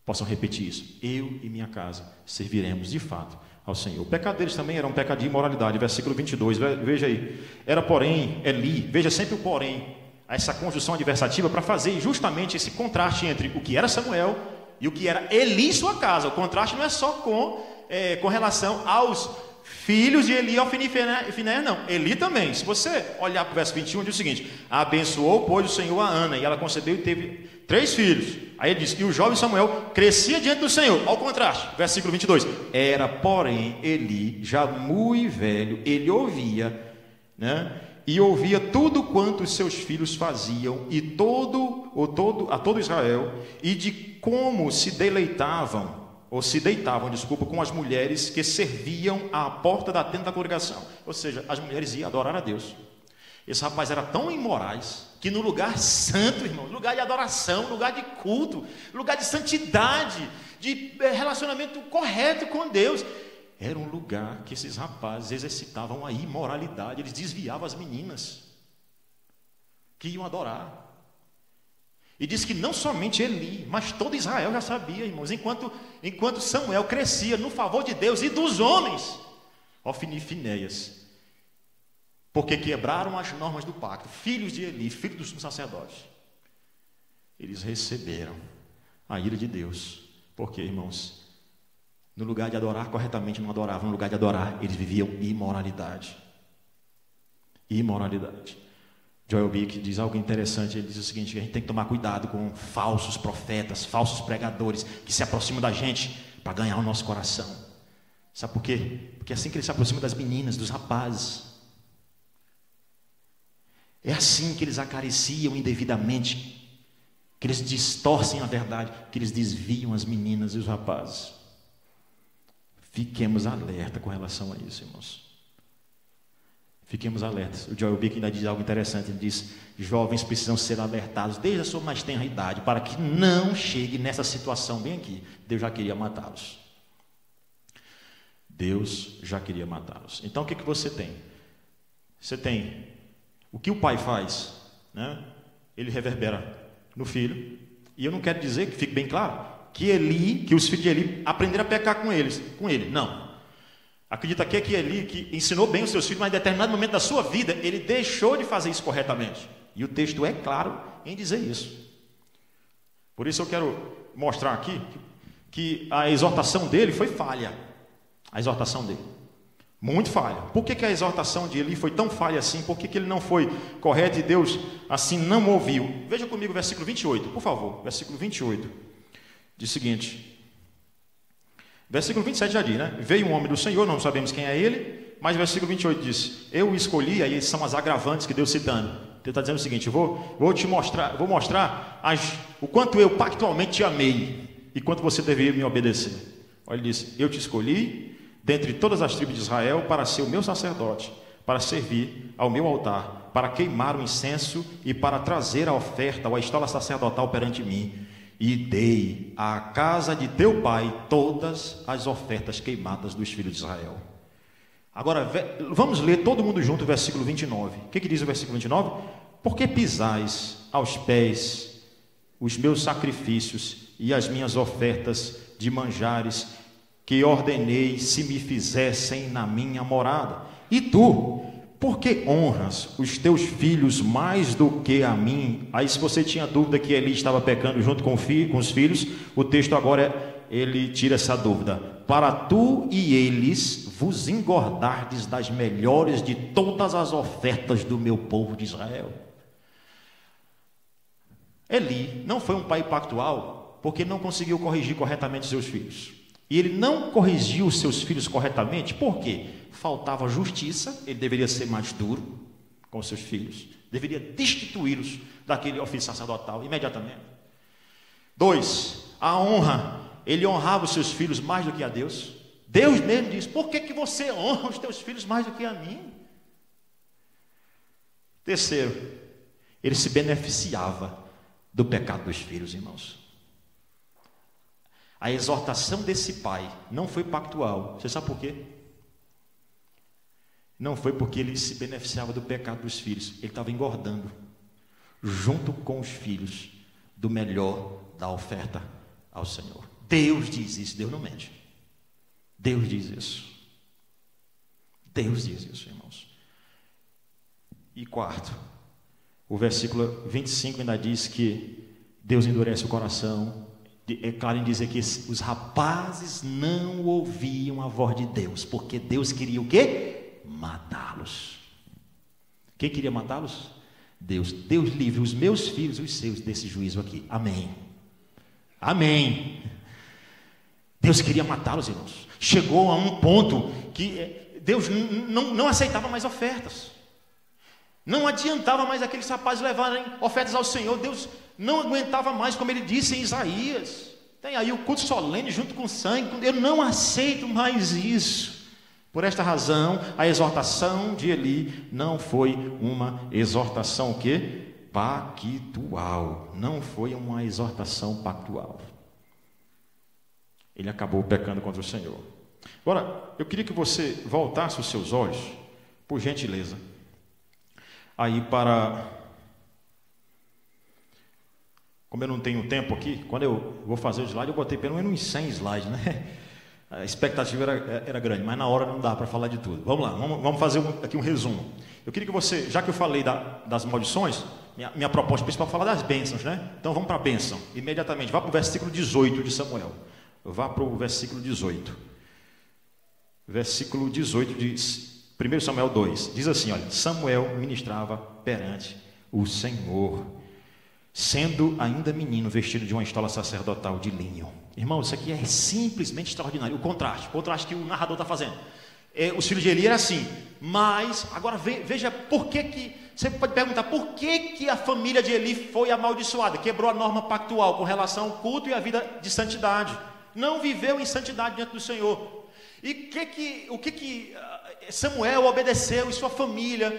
[SPEAKER 1] possam repetir isso: eu e minha casa serviremos de fato ao Senhor. O pecado deles também era um pecado de imoralidade. Versículo 22, veja aí. Era porém Eli, veja sempre o porém, essa conjunção adversativa, para fazer justamente esse contraste entre o que era Samuel e o que era Eli e sua casa. O contraste não é só com relação aos filhos de Eli, Ofni e Finéias, não. Eli também. Se você olhar para o verso 21, diz o seguinte: abençoou, pois, o Senhor a Ana, e ela concebeu e teve 3 filhos. Aí ele diz: e o jovem Samuel crescia diante do Senhor. Ao contraste, versículo 22. Era, porém, Eli já muito velho, ele ouvia, né? E ouvia tudo quanto os seus filhos faziam, e a todo Israel, e de como se deleitavam ou se deitavam, desculpa, com as mulheres que serviam à porta da tenda da congregação. Ou seja, as mulheres iam adorar a Deus. Esses rapazes eram tão imorais que no lugar santo, irmão, lugar de adoração, lugar de culto, lugar de santidade, de relacionamento correto com Deus, era um lugar que esses rapazes exercitavam a imoralidade. Eles desviavam as meninas que iam adorar. E diz que não somente Eli, mas todo Israel já sabia, irmãos, enquanto Samuel crescia no favor de Deus e dos homens, Ofni e Finéias, porque quebraram as normas do pacto, filhos de Eli, filhos do sumo sacerdote, eles receberam a ira de Deus. Porque, irmãos, no lugar de adorar corretamente, não adoravam. No lugar de adorar, eles viviam imoralidade. Imoralidade. Joel Bick diz algo interessante. Ele diz o seguinte: que a gente tem que tomar cuidado com falsos profetas, falsos pregadores que se aproximam da gente para ganhar o nosso coração. Sabe por quê? Porque é assim que eles se aproximam das meninas, dos rapazes. É assim que eles acariciam indevidamente, que eles distorcem a verdade, que eles desviam as meninas e os rapazes. Fiquemos alerta com relação a isso, irmãos. Fiquemos alertas. O Joel Bick ainda diz algo interessante. Ele diz: jovens precisam ser alertados desde a sua mais tenra idade, para que não chegue nessa situação bem aqui. Deus já queria matá-los. Deus já queria matá-los. Então o que você tem? Você tem o que o pai faz, né? Ele reverbera no filho. E eu não quero dizer, que fique bem claro, que os filhos de Eli aprenderam a pecar com ele. Não. Acredita que Eli, que ensinou bem os seus filhos, mas em determinado momento da sua vida, ele deixou de fazer isso corretamente. E o texto é claro em dizer isso. Por isso eu quero mostrar aqui que a exortação dele foi falha. A exortação dele. Muito falha. Por que a exortação de Eli foi tão falha assim? Por que ele não foi correto e Deus assim não ouviu? Veja comigo o versículo 28, por favor. Versículo 28. Diz o seguinte. Versículo 27 já diz, né? Veio um homem do Senhor, não sabemos quem é ele, mas o versículo 28 diz: eu o escolhi. Aí são as agravantes que Deus citando. Ele está dizendo o seguinte: vou mostrar o quanto eu pactualmente te amei e quanto você deveria me obedecer. Olha, ele disse: eu te escolhi dentre todas as tribos de Israel para ser o meu sacerdote, para servir ao meu altar, para queimar o incenso e para trazer a oferta ou a estola sacerdotal perante mim. E dei à casa de teu pai todas as ofertas queimadas dos filhos de Israel. Agora, vamos ler todo mundo junto o versículo 29. O que diz o versículo 29? Porque pisais aos pés os meus sacrifícios e as minhas ofertas de manjares que ordenei se me fizessem na minha morada. E tu, por que honras os teus filhos mais do que a mim? Aí, se você tinha dúvida que Eli estava pecando junto com os filhos, o texto agora, ele tira essa dúvida. Para tu e eles vos engordardes das melhores de todas as ofertas do meu povo de Israel. Eli não foi um pai pactual, porque não conseguiu corrigir corretamente seus filhos. E ele não corrigiu os seus filhos corretamente, por quê? Faltava justiça, ele deveria ser mais duro com os seus filhos, deveria destituí-los daquele ofício sacerdotal imediatamente. 2, a honra, ele honrava os seus filhos mais do que a Deus. Deus mesmo diz: por que você honra os teus filhos mais do que a mim? 3, ele se beneficiava do pecado dos filhos, irmãos. A exortação desse pai não foi pactual. Você sabe por quê? Não foi porque ele se beneficiava do pecado dos filhos. Ele estava engordando, junto com os filhos, do melhor da oferta ao Senhor. Deus diz isso, Deus não mente. Deus diz isso. Deus diz isso, irmãos. E 4, o versículo 25 ainda diz que Deus endurece o coração. É claro em dizer que os rapazes não ouviam a voz de Deus, porque Deus queria o quê? Matá-los. Quem queria matá-los? Deus. Deus livre os meus filhos e os seus desse juízo aqui. Amém. Amém. Deus queria matá-los, irmãos. Chegou a um ponto que Deus não aceitava mais ofertas. Não adiantava mais aqueles rapazes levarem ofertas ao Senhor. Deus não aguentava mais, como ele disse em Isaías. Tem aí o culto solene junto com sangue. Eu não aceito mais isso. Por esta razão, a exortação de Eli não foi uma exortação o quê? Pactual. Não foi uma exortação pactual. Ele acabou pecando contra o Senhor. Agora, eu queria que você voltasse os seus olhos, por gentileza, aí para... Como eu não tenho tempo aqui, quando eu vou fazer o slide, eu botei pelo menos uns 100 slides, né? A expectativa era grande, mas na hora não dá para falar de tudo. Vamos lá, vamos fazer aqui um resumo. Eu queria que você, já que eu falei das maldições, minha proposta principal é falar das bênçãos, né? Então vamos para a bênção, imediatamente. Vá para o versículo 18 de Samuel. Vá para o versículo 18. Versículo 18 de 1 Samuel 2. Diz assim, olha, Samuel ministrava perante o Senhor, sendo ainda menino, vestido de uma estola sacerdotal de linho. Irmão, isso aqui é simplesmente extraordinário. O contraste que o narrador está fazendo. Os filhos de Eli era assim, mas agora veja por que você pode perguntar por que a família de Eli foi amaldiçoada, quebrou a norma pactual com relação ao culto e à vida de santidade, não viveu em santidade diante do Senhor. E o que Samuel obedeceu e sua família,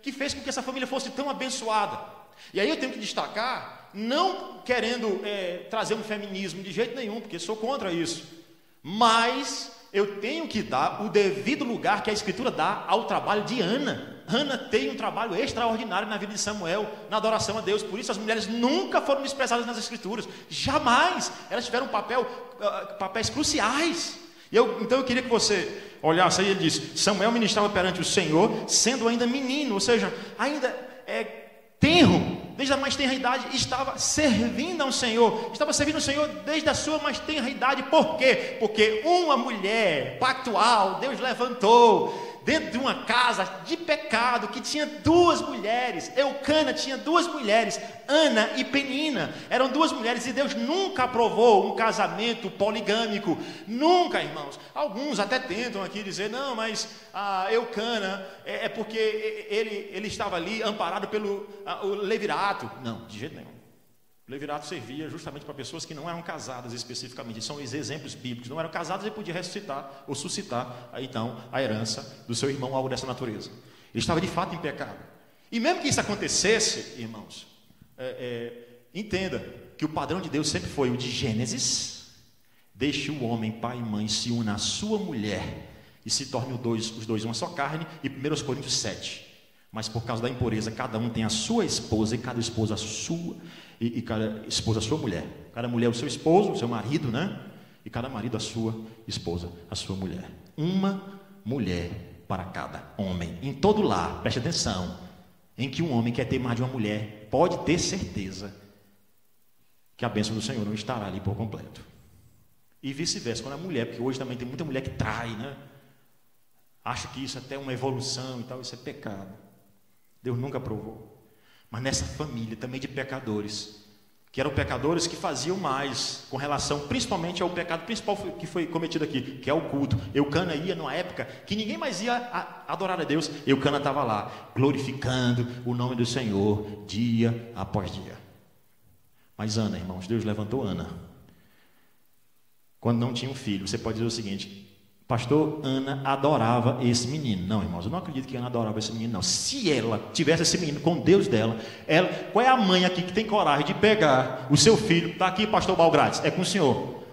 [SPEAKER 1] que fez com que essa família fosse tão abençoada? E aí eu tenho que destacar, não querendo trazer um feminismo de jeito nenhum, porque sou contra isso, mas eu tenho que dar o devido lugar que a Escritura dá ao trabalho de Ana. Ana tem um trabalho extraordinário na vida de Samuel, na adoração a Deus. Por isso as mulheres nunca foram expressadas nas Escrituras, jamais. Elas tiveram papéis cruciais. Então eu queria que você olhasse aí, ele diz, Samuel ministrava perante o Senhor, sendo ainda menino, ou seja, ainda tenro, desde a mais tenra idade, estava servindo ao Senhor, estava servindo ao Senhor desde a sua mais tenra idade. Por quê? Porque uma mulher pactual, Deus levantou, dentro de uma casa de pecado, que tinha duas mulheres. Eucana tinha duas mulheres, Ana e Penina, eram duas mulheres, e Deus nunca aprovou um casamento poligâmico, nunca, irmãos. Alguns até tentam aqui dizer, não, mas Eucana é porque ele estava ali amparado pelo o levirato. Não, de jeito nenhum. O levirato servia justamente para pessoas que não eram casadas especificamente. São os exemplos bíblicos. Não eram casadas e podia ressuscitar ou suscitar então a herança do seu irmão, algo dessa natureza. Ele estava de fato em pecado. E mesmo que isso acontecesse, irmãos, entenda que o padrão de Deus sempre foi o de Gênesis: deixe o homem, pai e mãe, se una à sua mulher e se torne os dois uma só carne. E 1 Coríntios 7. Mas por causa da impureza, cada um tem a sua esposa, e cada esposa a sua, e cada esposa a sua mulher. Cada mulher o seu esposo, o seu marido, né? E cada marido a sua esposa, a sua mulher. Uma mulher para cada homem. Em todo lar, preste atenção, em que um homem quer ter mais de uma mulher, pode ter certeza que a bênção do Senhor não estará ali por completo. E vice-versa, quando a mulher, porque hoje também tem muita mulher que trai, né? Acha que isso até é uma evolução e tal, isso é pecado. Deus nunca aprovou. Mas nessa família também de pecadores, que eram pecadores que faziam mais com relação principalmente ao pecado principal que foi cometido aqui, que é o culto. Eucana ia numa época que ninguém mais ia adorar a Deus. Eucana estava lá, glorificando o nome do Senhor, dia após dia. Mas Ana, irmãos, Deus levantou Ana quando não tinha um filho. Você pode dizer o seguinte: pastor, Ana adorava esse menino. Não, irmãos, eu não acredito que Ana adorava esse menino, não. Se ela tivesse esse menino com Deus dela, qual é a mãe aqui que tem coragem de pegar o seu filho? Está aqui, pastor Balgrades, é com o senhor.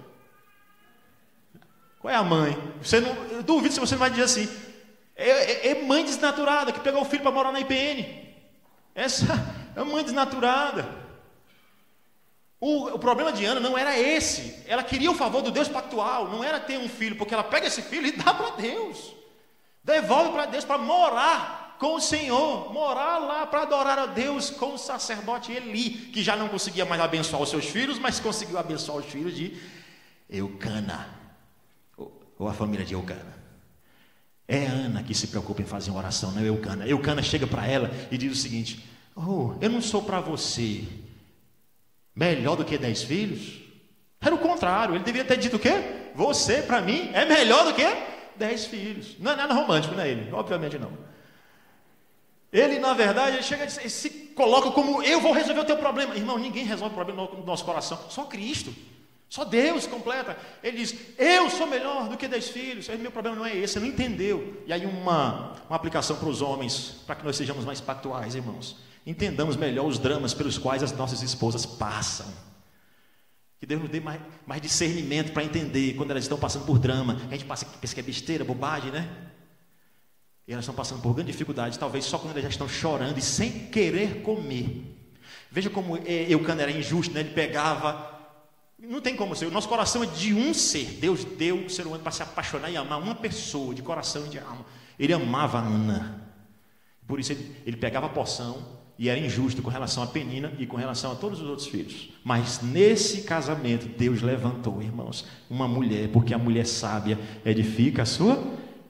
[SPEAKER 1] Qual é a mãe? Eu duvido se você não vai dizer assim. É mãe desnaturada que pegou o filho para morar na IPN. Essa é mãe desnaturada. O problema de Ana não era esse. Ela queria o favor do Deus pactual. Não era ter um filho, porque ela pega esse filho e dá para Deus, devolve para Deus, para morar com o Senhor, morar lá para adorar a Deus com o sacerdote Eli, que já não conseguia mais abençoar os seus filhos, mas conseguiu abençoar os filhos de Eucana, ou a família de Eucana. É Ana que se preocupa em fazer uma oração, não é Eucana. Eucana chega para ela e diz o seguinte: eu não sou para você melhor do que 10 filhos? Era o contrário, ele deveria ter dito o quê? Você, para mim, é melhor do que 10 filhos. Não é nada romântico, não é ele? Obviamente não. Ele, na verdade, ele chega e se coloca como: eu vou resolver o teu problema. Irmão, ninguém resolve o problema do nosso coração, só Cristo. Só Deus completa. Ele diz, eu sou melhor do que 10 filhos. Meu problema não é esse, você não entendeu. E aí uma aplicação para os homens, para que nós sejamos mais pactuais, irmãos. Entendamos melhor os dramas pelos quais as nossas esposas passam. Que Deus nos dê mais discernimento para entender quando elas estão passando por drama. A gente pensa que é besteira, bobagem, né? E elas estão passando por grande dificuldade, talvez só quando elas já estão chorando e sem querer comer. Veja como Eucana era injusto, né? Ele pegava... Não tem como ser, o nosso coração é de um ser. Deus deu o ser humano para se apaixonar e amar uma pessoa, de coração e de alma. Ele amava a Ana. Por isso ele pegava a porção e era injusto com relação a Penina e com relação a todos os outros filhos. Mas nesse casamento, Deus levantou, irmãos, uma mulher, porque a mulher sábia edifica a sua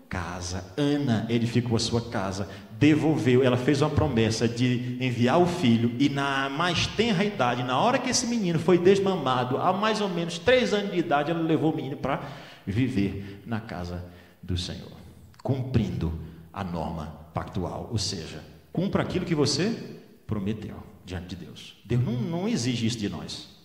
[SPEAKER 1] casa. Ana edificou a sua casa, devolveu, ela fez uma promessa de enviar o filho, e na mais tenra idade, na hora que esse menino foi desmamado, há mais ou menos 3 anos de idade, ela levou o menino para viver na casa do Senhor, cumprindo a norma pactual, ou seja, cumpra aquilo que você prometeu diante de Deus. Deus não exige isso de nós,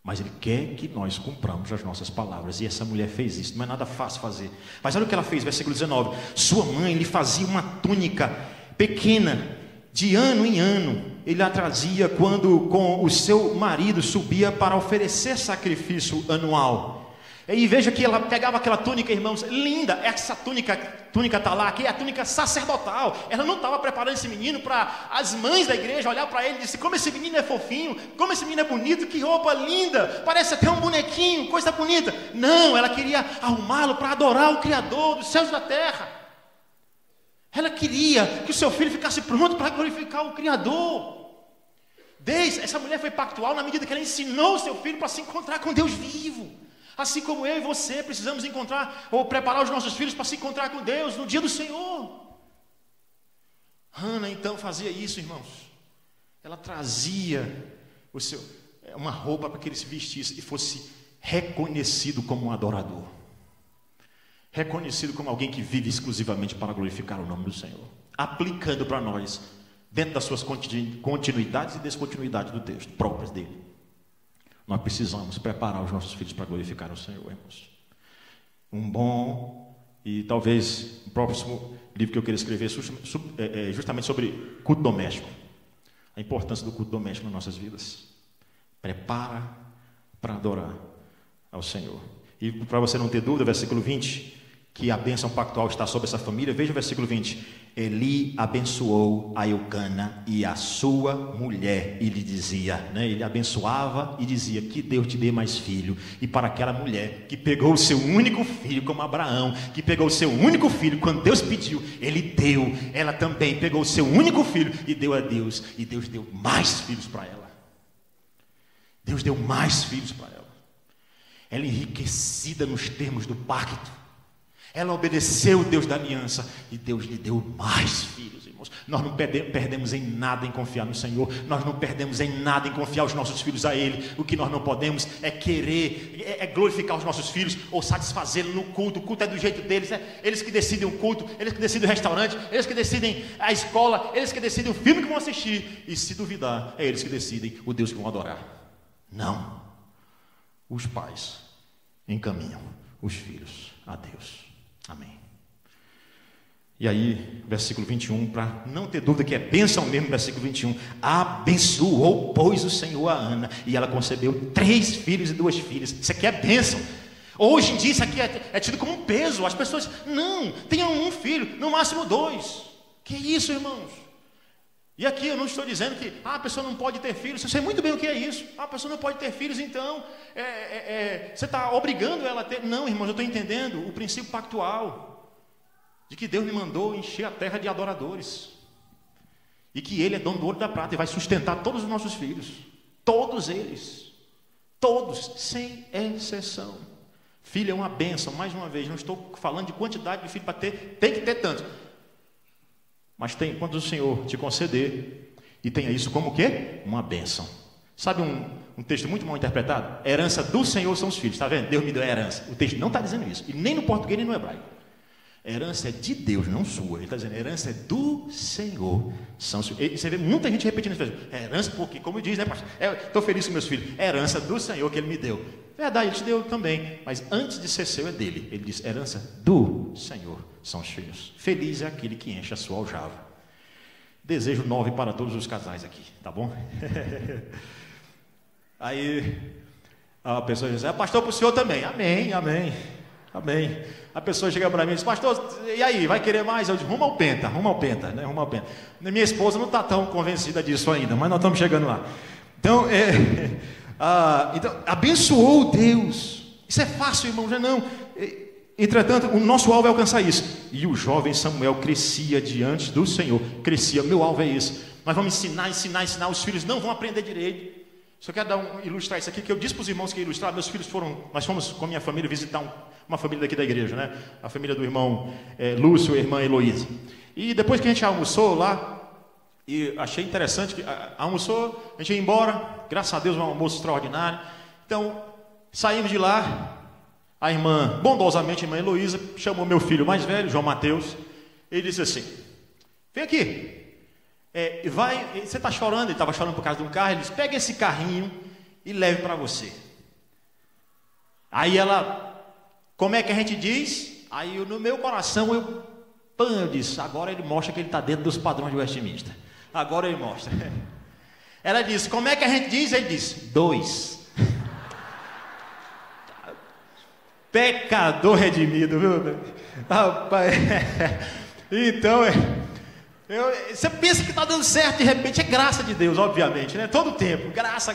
[SPEAKER 1] mas Ele quer que nós cumpramos as nossas palavras. E essa mulher fez isso. Não é nada fácil fazer. Mas olha o que ela fez, versículo 19. Sua mãe lhe fazia uma túnica pequena, de ano em ano. Ele a trazia quando com o seu marido subia para oferecer sacrifício anual. E veja que ela pegava aquela túnica, irmãos, linda. Essa túnica está lá, que é a túnica sacerdotal. Ela não estava preparando esse menino para as mães da igreja olhar para ele e dizer, como esse menino é fofinho, como esse menino é bonito, que roupa linda, parece até um bonequinho, coisa bonita. Não, ela queria arrumá-lo para adorar o Criador dos céus e da terra. Ela queria que o seu filho ficasse pronto para glorificar o Criador. Essa mulher foi pactual na medida que ela ensinou o seu filho para se encontrar com Deus vivo. Assim como eu e você precisamos encontrar ou preparar os nossos filhos para se encontrar com Deus no dia do Senhor. Ana então fazia isso, irmãos. Ela trazia uma roupa para que ele se vestisse e fosse reconhecido como um adorador, reconhecido como alguém que vive exclusivamente para glorificar o nome do Senhor, aplicando para nós, dentro das suas continuidades e descontinuidades do texto, próprias dele. Nós precisamos preparar os nossos filhos para glorificar o Senhor, irmãos. Um bom, e talvez o próximo livro que eu queira escrever justamente sobre culto doméstico. A importância do culto doméstico nas nossas vidas. Prepara para adorar ao Senhor. E para você não ter dúvida, versículo 20, que a bênção pactual está sobre essa família. Veja o versículo 20. Eli abençoou a Eucana e a sua mulher, e lhe dizia, né? Ele abençoava e dizia, que Deus te dê mais filho. E para aquela mulher que pegou o seu único filho, como Abraão, que pegou o seu único filho, quando Deus pediu, ele deu. Ela também pegou o seu único filho e deu a Deus, e Deus deu mais filhos para ela. Deus deu mais filhos para ela. Ela enriquecida nos termos do pacto. Ela obedeceu o Deus da aliança e Deus lhe deu mais filhos, irmãos. Nós não perdemos em nada em confiar no Senhor. Nós não perdemos em nada em confiar os nossos filhos a Ele. O que nós não podemos é querer, glorificar os nossos filhos ou satisfazê-los no culto. O culto é do jeito deles, né? Eles que decidem o culto, eles que decidem o restaurante, eles que decidem a escola, eles que decidem o filme que vão assistir. E se duvidar, é eles que decidem o Deus que vão adorar. Não. Os pais encaminham os filhos a Deus. Amém. E aí, versículo 21, para não ter dúvida que é bênção mesmo, versículo 21. Abençoou, pois, o Senhor a Ana, e ela concebeu 3 filhos e 2 filhas. Isso aqui é bênção. Hoje em dia isso aqui é tido como um peso. As pessoas, não, tenham um filho, no máximo 2. Que isso, irmãos? E aqui eu não estou dizendo que a pessoa não pode ter filhos. Você sabe muito bem o que é isso. A pessoa não pode ter filhos, então você está obrigando ela a ter. Não, irmãos, eu estou entendendo o princípio pactual de que Deus me mandou encher a terra de adoradores e que Ele é dono do ouro e da prata e vai sustentar todos os nossos filhos, todos eles, todos, sem exceção. Filho é uma bênção. Mais uma vez, não estou falando de quantidade de filho para ter, tem que ter tanto. Mas tem, quando o Senhor te conceder, e tenha isso como o quê? Uma bênção. Sabe um texto muito mal interpretado? Herança do Senhor são os filhos, está vendo? Deus me deu a herança. O texto não está dizendo isso, e nem no português nem no hebraico. Herança é de Deus, não sua. Ele está dizendo, herança é do Senhor. Você vê muita gente repetindo isso. Herança, porque, como diz, né, pastor? Estou feliz com meus filhos. Herança do Senhor que Ele me deu. Verdade, Ele te deu também. Mas antes de ser seu, é dele. Ele diz, herança do Senhor são os filhos. Feliz é aquele que enche a sua aljava. Desejo 9 para todos os casais aqui, tá bom? Aí a pessoa diz, pastor, para o senhor também. Amém, amém, amém. A pessoa chega para mim e diz, pastor, e aí, vai querer mais? Eu digo, rumo ao penta, né? Rumo ao penta. Minha esposa não está tão convencida disso ainda, mas nós estamos chegando lá. Então, então abençoou Deus. Isso é fácil, irmão, já não. Entretanto, o nosso alvo é alcançar isso. E o jovem Samuel crescia diante do Senhor. Crescia, meu alvo é esse. Nós vamos ensinar. Os filhos não vão aprender direito. Só quero ilustrar isso aqui, que eu disse para os irmãos que ia ilustrar. Meus filhos nós fomos com a minha família visitar uma família daqui da igreja, né? A família do irmão Lúcio e a irmã Heloísa. E depois que a gente almoçou lá, e achei interessante que almoçou, a gente ia embora, graças a Deus, um almoço extraordinário. Então, saímos de lá. A irmã, bondosamente, a irmã Heloísa, chamou meu filho mais velho, João Mateus, e disse assim, vem aqui, você está chorando, ele estava chorando por causa de um carro, ele disse, pega esse carrinho e leve para você. Aí ela, como é que a gente diz? Aí no meu coração eu disse, agora ele mostra que ele está dentro dos padrões de Westminster. Agora ele mostra. Ela disse, como é que a gente diz? Ele disse, 2. Pecador redimido, viu? Rapaz, então, você pensa que está dando certo, de repente é graça de Deus, obviamente, né? Todo tempo, graça.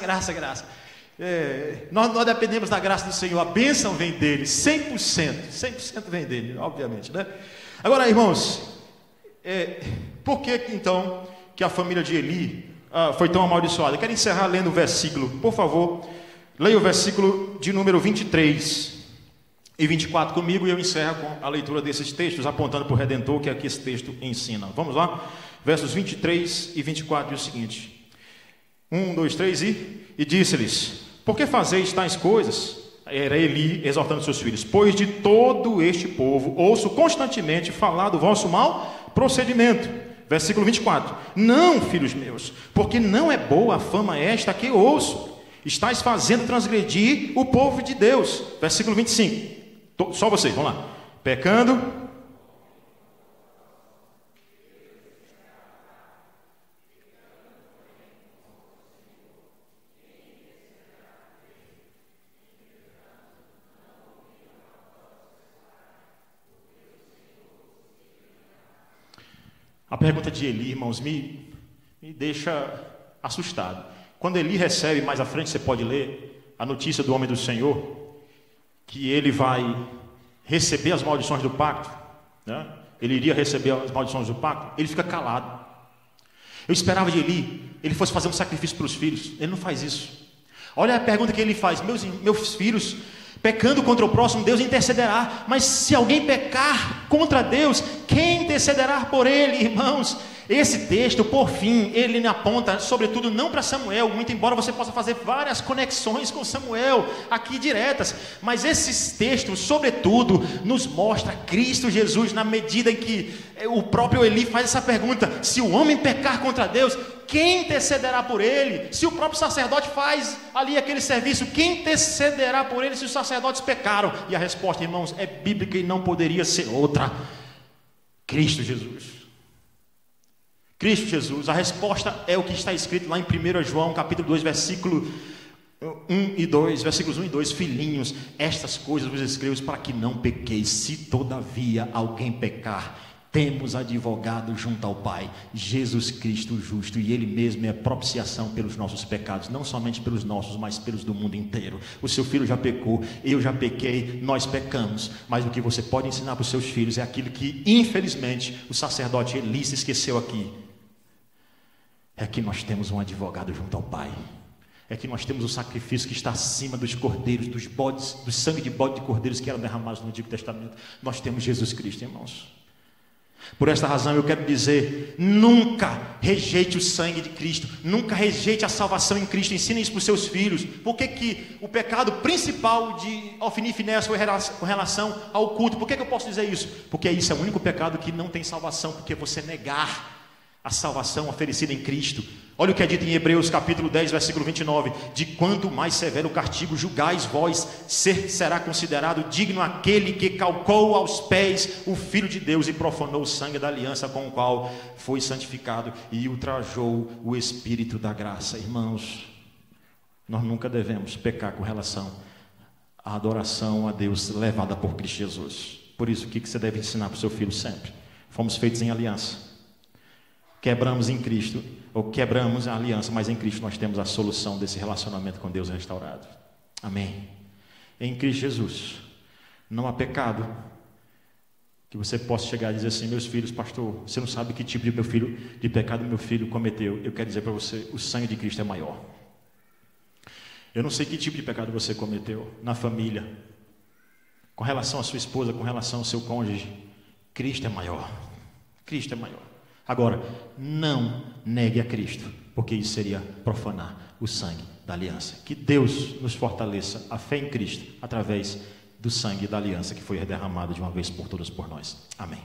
[SPEAKER 1] Nós dependemos da graça do Senhor, a bênção vem dele, 100% vem dele, obviamente, né? Agora, irmãos, por que então que a família de Eli foi tão amaldiçoada? Eu quero encerrar lendo o versículo, por favor, leia o versículo de número 23 e 24 comigo, e eu encerro com a leitura desses textos, apontando para o Redentor, que é aqui esse texto ensina. Vamos lá? Versos 23 e 24 diz o seguinte: 1, 2, 3 e disse-lhes, por que fazeis tais coisas? Era Eli exortando seus filhos, pois de todo este povo ouço constantemente falar do vosso mau procedimento. Versículo 24, não, filhos meus, porque não é boa a fama esta que ouço, estáis fazendo transgredir o povo de Deus. Versículo 25, só vocês, vamos lá. Pecando. A pergunta de Eli, irmãos, me deixa assustado. Quando Eli recebe, mais à frente você pode ler a notícia do homem do Senhor, que ele vai receber as maldições do pacto, né? Ele iria receber as maldições do pacto, ele fica calado. Eu esperava de Eli, ele fosse fazer um sacrifício para os filhos, ele não faz isso. Olha a pergunta que ele faz, meus filhos, pecando contra o próximo, Deus intercederá, mas se alguém pecar contra Deus, quem intercederá por ele, irmãos? Esse texto, por fim, ele aponta, sobretudo, não para Samuel, muito embora você possa fazer várias conexões com Samuel, aqui diretas, mas esses textos, sobretudo, nos mostra Cristo Jesus, na medida em que o próprio Eli faz essa pergunta, se o homem pecar contra Deus, quem intercederá por ele? Se o próprio sacerdote faz ali aquele serviço, quem intercederá por ele se os sacerdotes pecaram? E a resposta, irmãos, é bíblica e não poderia ser outra: Cristo Jesus. Cristo Jesus, a resposta é o que está escrito lá em 1 João, capítulo 2, versículos 1 e 2, filhinhos, estas coisas vos escrevo para que não pequeis, se todavia alguém pecar, temos advogado junto ao Pai, Jesus Cristo justo, e Ele mesmo é propiciação pelos nossos pecados, não somente pelos nossos, mas pelos do mundo inteiro. O seu filho já pecou, eu já pequei, nós pecamos, mas o que você pode ensinar para os seus filhos é aquilo que, infelizmente, o sacerdote Eli se esqueceu aqui. É que nós temos um advogado junto ao Pai. É que nós temos o sacrifício que está acima dos cordeiros, dos bodes, do sangue de bode de cordeiros que eram derramados no Antigo Testamento. Nós temos Jesus Cristo, irmãos. Por esta razão eu quero dizer, nunca rejeite o sangue de Cristo, nunca rejeite a salvação em Cristo. Ensine isso para os seus filhos. Por que o pecado principal de Ofni e Finéias foi com relação ao culto? Por que eu posso dizer isso? Porque isso é o único pecado que não tem salvação, porque você negar a salvação oferecida em Cristo. Olha o que é dito em Hebreus capítulo 10, versículo 29. De quanto mais severo castigo julgais vós, será considerado digno aquele que calcou aos pés o Filho de Deus e profanou o sangue da aliança com o qual foi santificado e ultrajou o Espírito da graça. Irmãos, nós nunca devemos pecar com relação à adoração a Deus levada por Cristo Jesus. Por isso, o que você deve ensinar para o seu filho sempre? Fomos feitos em aliança. Quebramos em Cristo, ou quebramos a aliança, mas em Cristo nós temos a solução desse relacionamento com Deus restaurado. Amém. Em Cristo Jesus, não há pecado que você possa chegar e dizer assim: meus filhos, pastor, você não sabe que tipo de pecado meu filho cometeu. Eu quero dizer para você, o sangue de Cristo é maior. Eu não sei que tipo de pecado você cometeu na família, com relação à sua esposa, com relação ao seu cônjuge. Cristo é maior. Cristo é maior. Agora, não negue a Cristo, porque isso seria profanar o sangue da aliança. Que Deus nos fortaleça a fé em Cristo através do sangue da aliança que foi derramado de uma vez por todas por nós. Amém.